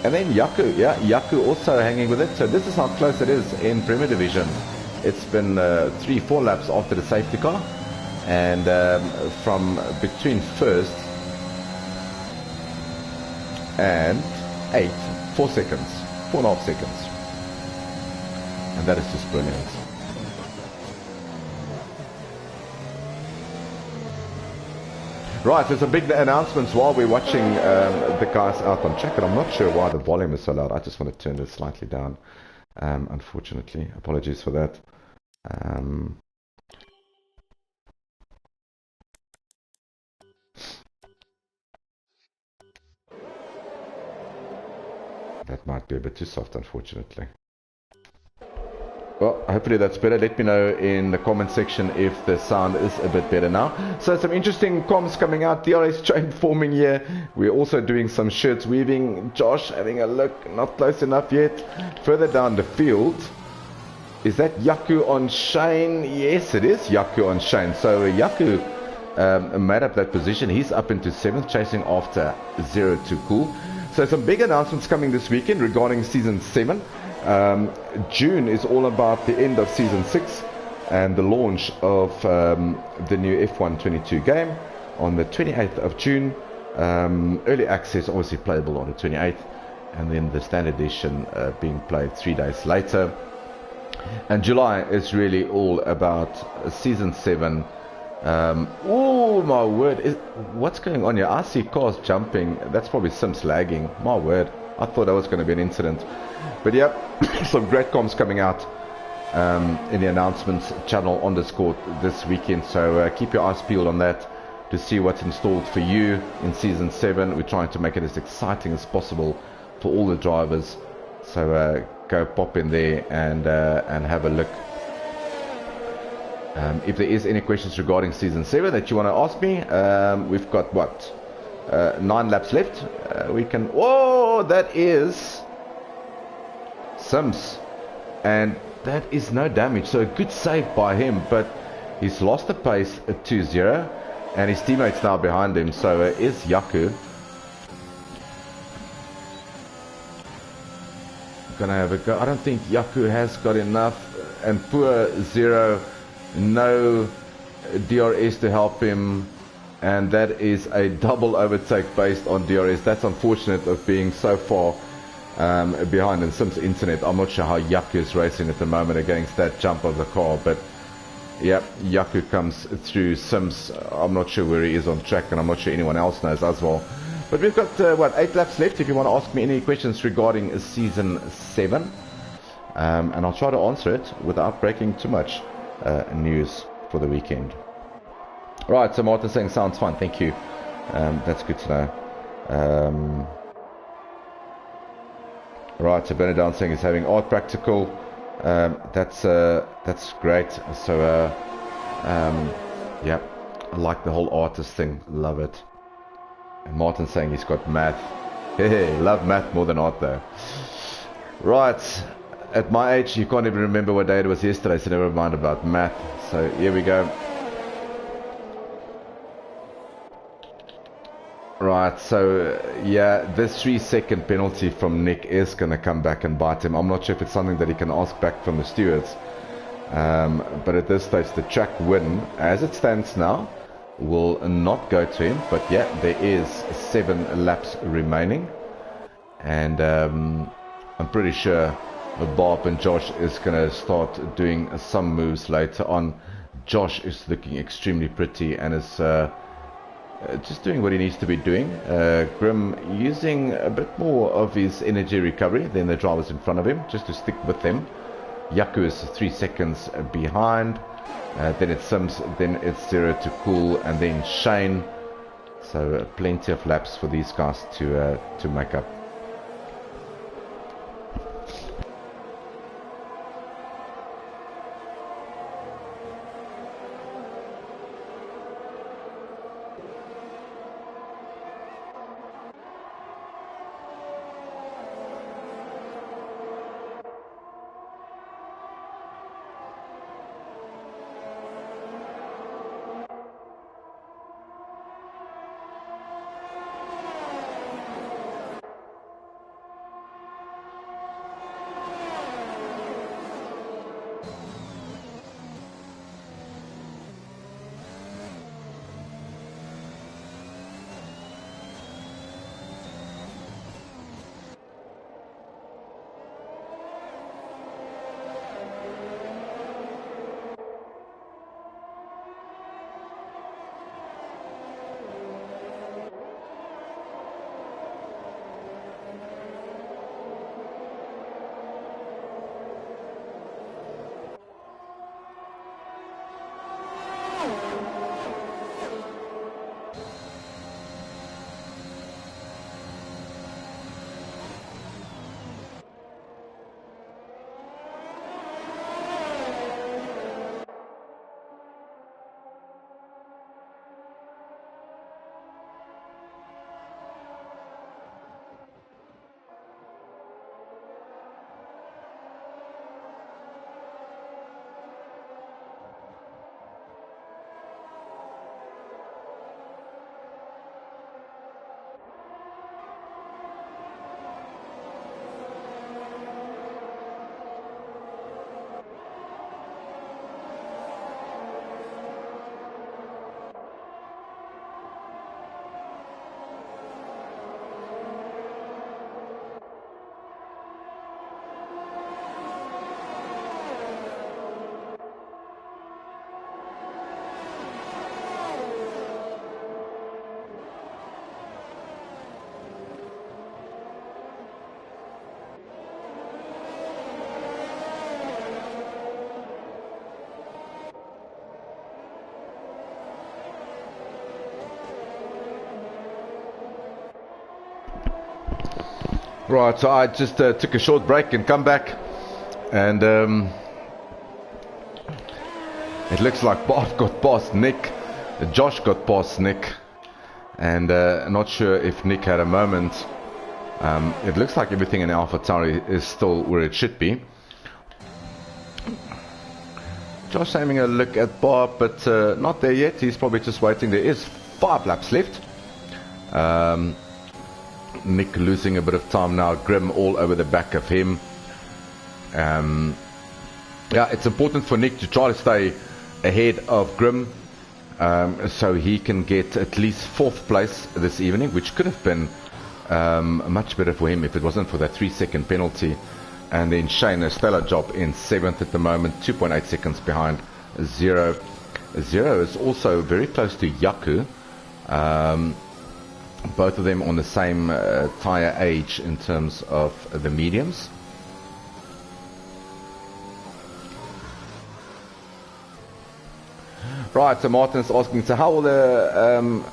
And then Yaku also hanging with it. So this is how close it is in Premier Division. It's been 3-4 laps after the safety car, and from between first and 8, 4 seconds, 4.5 seconds, and that is just brilliant. Right, there's some big announcements while we're watching the guys out on track, and I'm not sure why the volume is so loud. I just want to turn it slightly down, unfortunately. Apologies for that. That might be a bit too soft, unfortunately. Well, hopefully that's better. Let me know in the comment section if the sound is a bit better now. So some interesting comms coming out. DRS train forming here. We're also doing some shirts weaving. Josh having a look. Not close enough yet. Further down the field. Is that Yaku on Shane? Yes, it is Yaku on Shane. So Yaku made up that position. He's up into 7th, chasing after 02 Cool. So some big announcements coming this weekend regarding Season 7. June is all about the end of Season 6 and the launch of the new F1 22 game on the 28th of June. Early access obviously playable on the 28th, and then the standard edition being played 3 days later. And July is really all about Season 7. Oh my word, what's going on here? I see cars jumping. That's probably Sims lagging. My word, I thought that was going to be an incident. But yeah, some great comms coming out in the announcements channel on Discord this weekend. So keep your eyes peeled on that to see what's installed for you in Season 7. We're trying to make it as exciting as possible for all the drivers. So go pop in there and have a look. If there is any questions regarding Season 7 that you want to ask me, we've got what? 9 laps left. We can... Whoa, that is Sims, and that is no damage, so a good save by him, but he's lost the pace at 2-0 and his teammates now behind him. So is Yaku gonna have a go? I don't think Yaku has got enough, and poor Zero, no DRS to help him, and that is a double overtake based on DRS. That's unfortunate of being so far behind in Sims Internet. I'm not sure how Yaku is racing at the moment against that jump of the car, but yeah, Yaku comes through Sims. I'm not sure where he is on track, and I'm not sure anyone else knows as well. But we've got what, 8 laps left if you want to ask me any questions regarding Season 7, and I'll try to answer it without breaking too much news for the weekend. Right, so Martin saying sounds fine, thank you. That's good to know. Right, so Bernard saying he's having art practical. That's great. So yeah, I like the whole artist thing, love it. And Martin saying he's got math. Hey, love math more than art though. Right, at my age you can't even remember what day it was yesterday, so never mind about math. So here we go. Right, so yeah, this 3-second penalty from Nick is going to come back and bite him. I'm not sure if it's something that he can ask back from the stewards. But at this stage, the track win, as it stands now, will not go to him. But yeah, there is 7 laps remaining. And I'm pretty sure Bob and Josh is going to start doing some moves later on. Josh is looking extremely pretty and is... just doing what he needs to be doing. Grim using a bit more of his energy recovery than the drivers in front of him, just to stick with them. Yaku is 3 seconds behind. then it's Sims, then it's Zero to Cool, and then Shane. So plenty of laps for these guys to make up. Right, so I just took a short break and come back, and it looks like Bob got past Nick, Josh got past Nick, and not sure if Nick had a moment. It looks like everything in AlphaTauri is still where it should be. Josh having a look at Bob, but not there yet. He's probably just waiting. There is 5 laps left. Nick losing a bit of time now. Grim all over the back of him. Yeah, it's important for Nick to try to stay ahead of Grim, so he can get at least 4th place this evening, which could have been much better for him if it wasn't for that 3-second penalty. And then Shane, a stellar job in 7th at the moment, 2.8 seconds behind Zero. Zero is also very close to Yaku. Both of them on the same tyre age in terms of the mediums. Right, so Martin's asking, so how will the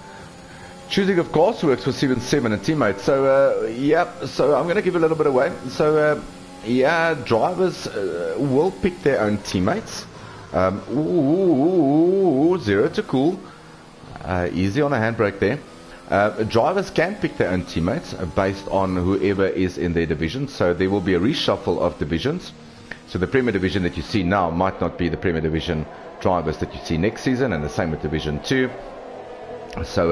choosing of cars works for 7-7 and teammates? So yeah, so I'm going to give a little bit away. So yeah, drivers will pick their own teammates. Zero to Cool. Easy on a handbrake there. Drivers can pick their own teammates based on whoever is in their division. So there will be a reshuffle of divisions. So the Premier Division that you see now might not be the Premier Division drivers that you see next season, and the same with Division 2. So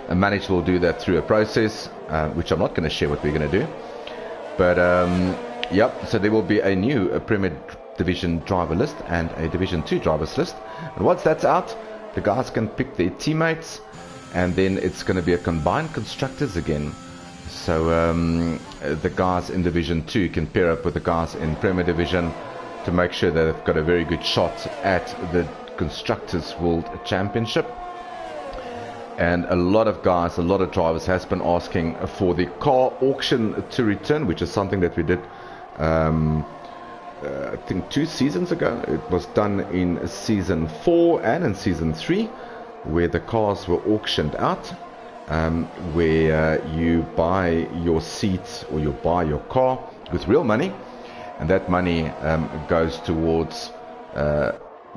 a manager will do that through a process, which I'm not going to share what we're going to do. But yep, so there will be a new Premier Division driver list and a Division 2 drivers list. And once that's out, the guys can pick their teammates, and then it's going to be a combined constructors again. So the guys in Division 2 can pair up with the guys in Premier Division to make sure that they've got a very good shot at the Constructors World Championship. And a lot of guys, a lot of drivers has been asking for the car auction to return, which is something that we did I think 2 seasons ago. It was done in season 4 and in season 3, where the cars were auctioned out, where you buy your seats or you buy your car with real money, and that money goes towards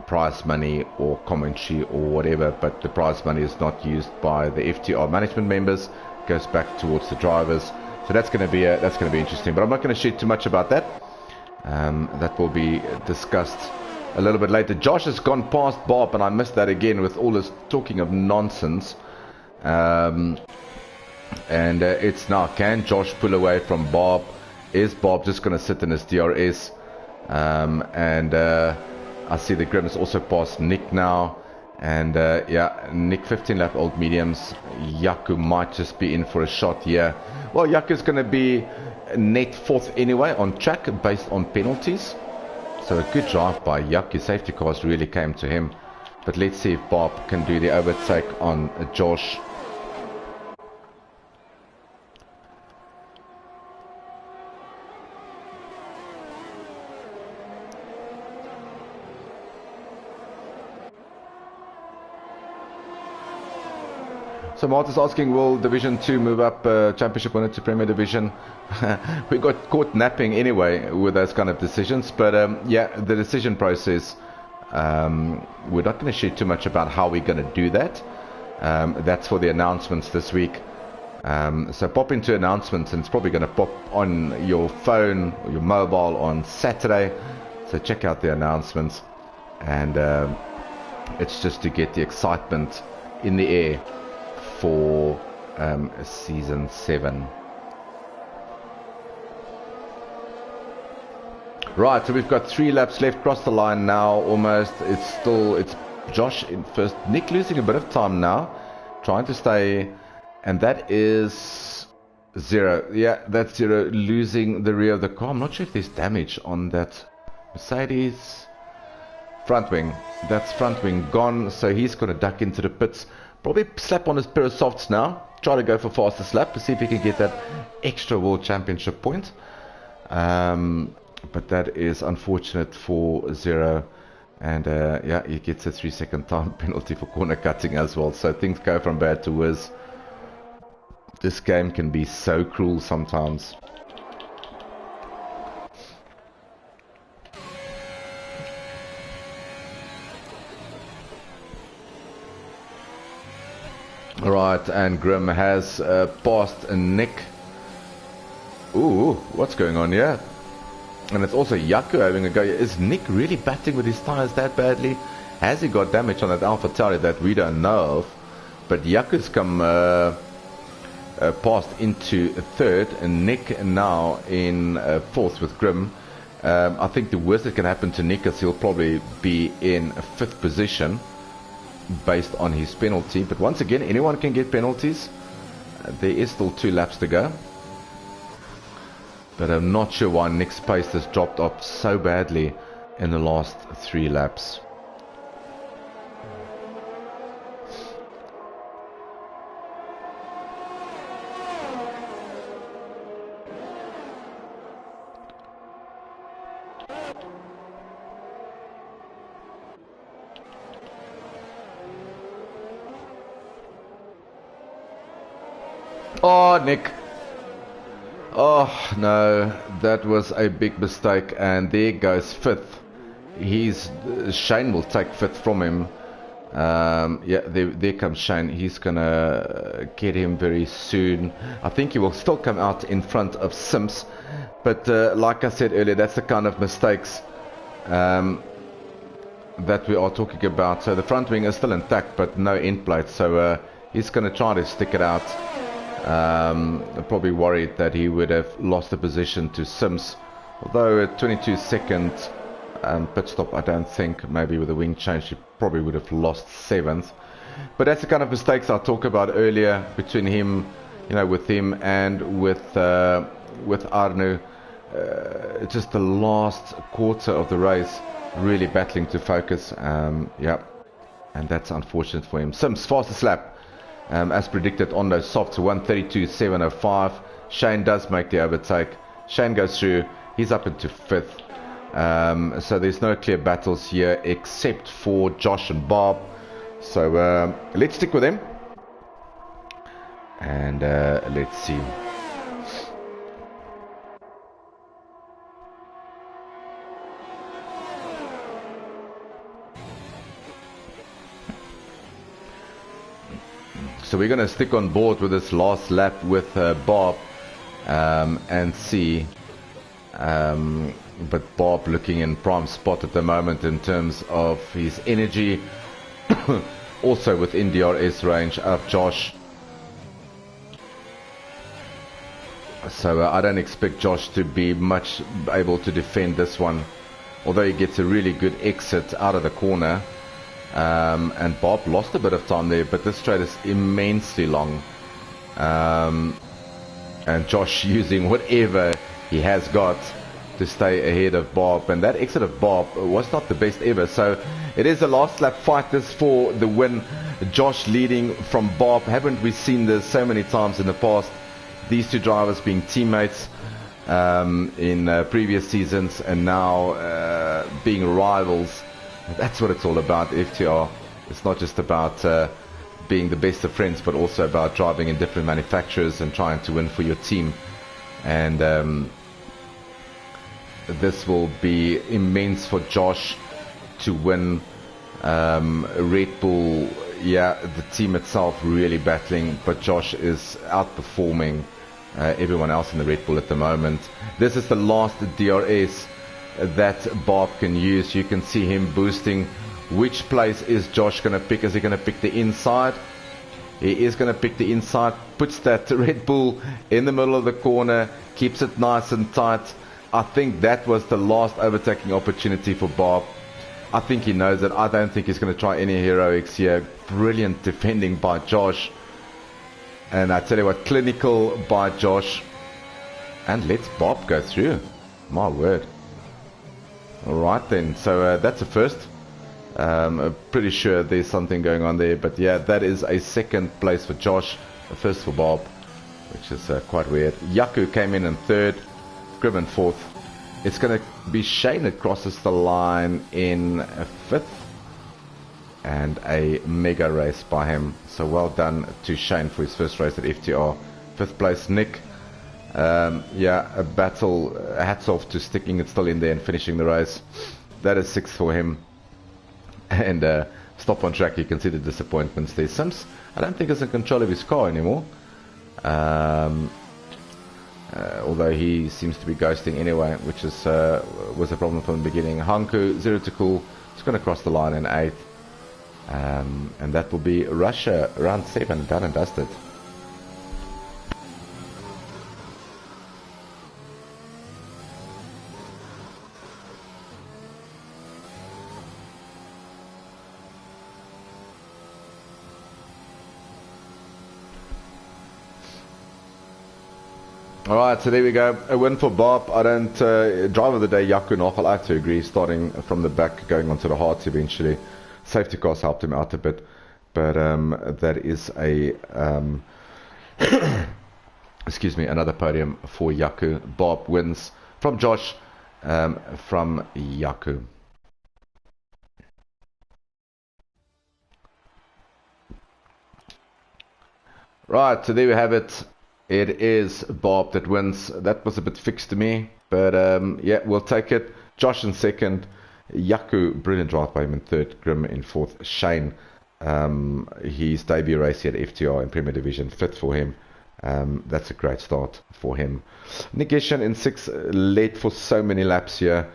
prize money or commentary or whatever, but the prize money is not used by the FTR management members, it goes back towards the drivers. So that's going to be interesting, but I'm not going to share too much about that. That will be discussed a little bit later. Josh has gone past Bob, and I missed that again with all this talking of nonsense. And it's now, can Josh pull away from Bob? Is Bob just going to sit in his DRS? I see the Grim has also passed Nick now. And yeah, Nick 15 lap old mediums. Yaku might just be in for a shot here. Well, Yaku's going to be net 4th anyway on track based on penalties. So a good drive by Yaku. Safety cars really came to him. But let's see if Bob can do the overtake on Josh. So Martin's asking, will Division 2 move up Championship winner to Premier Division? We got caught napping anyway with those kind of decisions. But yeah, the decision process, we're not going to share too much about how we're going to do that. That's for the announcements this week. So pop into announcements, and it's probably going to pop on your phone or your mobile on Saturday. So check out the announcements. And it's just to get the excitement in the air for season 7. Right, so we've got 3 laps left, cross the line now almost. It's Josh in first, Nick losing a bit of time now, trying to stay, and that is 0. Yeah, that's 0, losing the rear of the car. I'm not sure if there's damage on that Mercedes front wing. That's front wing gone, so he's going to duck into the pits. Probably slap on his pair of softs now. Try to go for fastest lap to see if he can get that extra World Championship point. But that is unfortunate for 0. And yeah, he gets a 3-second time penalty for corner cutting as well. So things go from bad to worse. This game can be so cruel sometimes. Right, and Grim has passed Nick. Ooh, what's going on here? And it's also Yaku having a go. Is Nick really batting with his tyres that badly? Has he got damage on that Alpha Tauri that we don't know of? But Yaku's come passed into 3rd, and Nick now in 4th with Grim. I think the worst that can happen to Nick is he'll probably be in 5th position based on his penalty. But once again, anyone can get penalties. There is still 2 laps to go. But I'm not sure why Nick's pace has dropped off so badly in the last 3 laps. Oh, Nick. Oh, no. That was a big mistake. And there goes 5th. Shane will take 5th from him. Yeah, there comes Shane. He's going to get him very soon. I think he will still come out in front of Sims. But like I said earlier, that's the kind of mistakes that we are talking about. So the front wing is still intact, but no end plate. So he's going to try to stick it out. Probably worried that he would have lost the position to Sims, although a 22-second pit stop, I don't think. Maybe with a wing change he probably would have lost 7th. But that's the kind of mistakes I talked about earlier between him, you know, with him and with Arnu. Just the last quarter of the race, really battling to focus. Yeah, and that's unfortunate for him. Sims fastest lap. As predicted on those softs, 1:32.705. Shane does make the overtake. Shane goes through. He's up into 5th. So there's no clear battles here except for Josh and Bob. So let's stick with them. And let's see. So we're going to stick on board with this last lap with Bob and see. But Bob looking in prime spot at the moment in terms of his energy. Also within DRS range of Josh. So I don't expect Josh to be much able to defend this one. Although he gets a really good exit out of the corner. And Bob lost a bit of time there, but this straight is immensely long. And Josh using whatever he has got to stay ahead of Bob. And that exit of Bob was not the best ever. So it is a last lap fight this for the win. Josh leading from Bob. Haven't we seen this so many times in the past? These two drivers being teammates in previous seasons and now being rivals. That's what it's all about, FTR. It's not just about being the best of friends, but also about driving in different manufacturers and trying to win for your team. And this will be immense for Josh to win. Red Bull, yeah, the team itself really battling, but Josh is outperforming everyone else in the Red Bull at the moment. This is the last DRS that Bob can use. You can see him boosting. Which place is Josh going to pick? Is he going to pick the inside? He is going to pick the inside. Puts that Red Bull in the middle of the corner. Keeps it nice and tight. I think that was the last overtaking opportunity for Bob. I think he knows it. I don't think he's going to try any heroics here. Brilliant defending by Josh. And I tell you what, clinical by Josh. And let's Bob go through. My word. Alright then, so that's a first. I'm pretty sure there's something going on there, but yeah, that is a second place for Josh, a first for Bob, which is quite weird. Yaku came in third, Grim in fourth. It's going to be Shane that crosses the line in fifth, and a mega race by him. So well done to Shane for his first race at FTR. Fifth place, Nick. Yeah, a battle. Hats off to sticking it still in there and finishing the race. That is sixth for him. And stop on track, you can see the disappointments there. Sims, I don't think is in control of his car anymore. Although he seems to be ghosting anyway, which is was a problem from the beginning. Hanku, 0 to cool, is going to cross the line in 8th. And that will be Russia, round 7, done and dusted. Alright, so there we go. A win for Bob. I don't... driver of the day, Yaku Noch. I have to agree. Starting from the back, going onto the hearts eventually. Safety cars helped him out a bit. But that is a... excuse me, another podium for Yaku. Bob wins from Josh, from Yaku. Right, so there we have it. It is Bob that wins. That was a bit fixed to me, but yeah, we'll take it. Josh in second, Yaku, brilliant drive by him in third, Grim in fourth, Shane, his debut race here at FTR in Premier Division, fifth for him. That's a great start for him. Nigishan in sixth, led for so many laps here.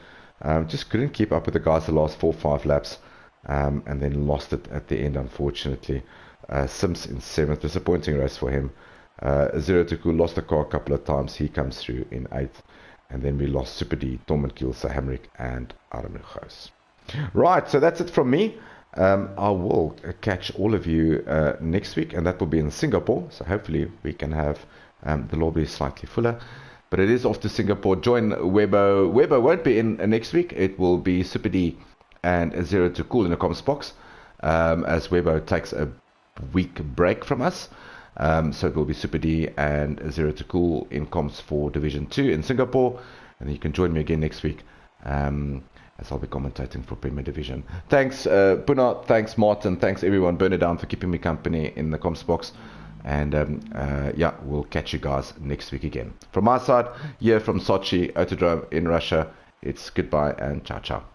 Just couldn't keep up with the guys the last 4-5 laps, and then lost it at the end, unfortunately. Sims in seventh, disappointing race for him. 0 to cool, lost the car a couple of times. He comes through in 8th. And then we lost Super D, Tom and Kiel, Hamrick, and Armigos. Right, so that's it from me. I will catch all of you next week, and that will be in Singapore. So hopefully we can have the lobby slightly fuller. But it is off to Singapore. Join Webo. Webo won't be in next week. It will be Super D and 0 to cool in the comms box, as Webo takes a week break from us. So it will be Super D and 0 to cool in comms for Division 2 in Singapore. And you can join me again next week as I'll be commentating for Premier Division. Thanks, Puna, thanks, Martin, thanks everyone, Burn It Down, for keeping me company in the comms box. And yeah, we'll catch you guys next week again. From my side, here from Sochi Autodrome in Russia, it's goodbye and ciao ciao.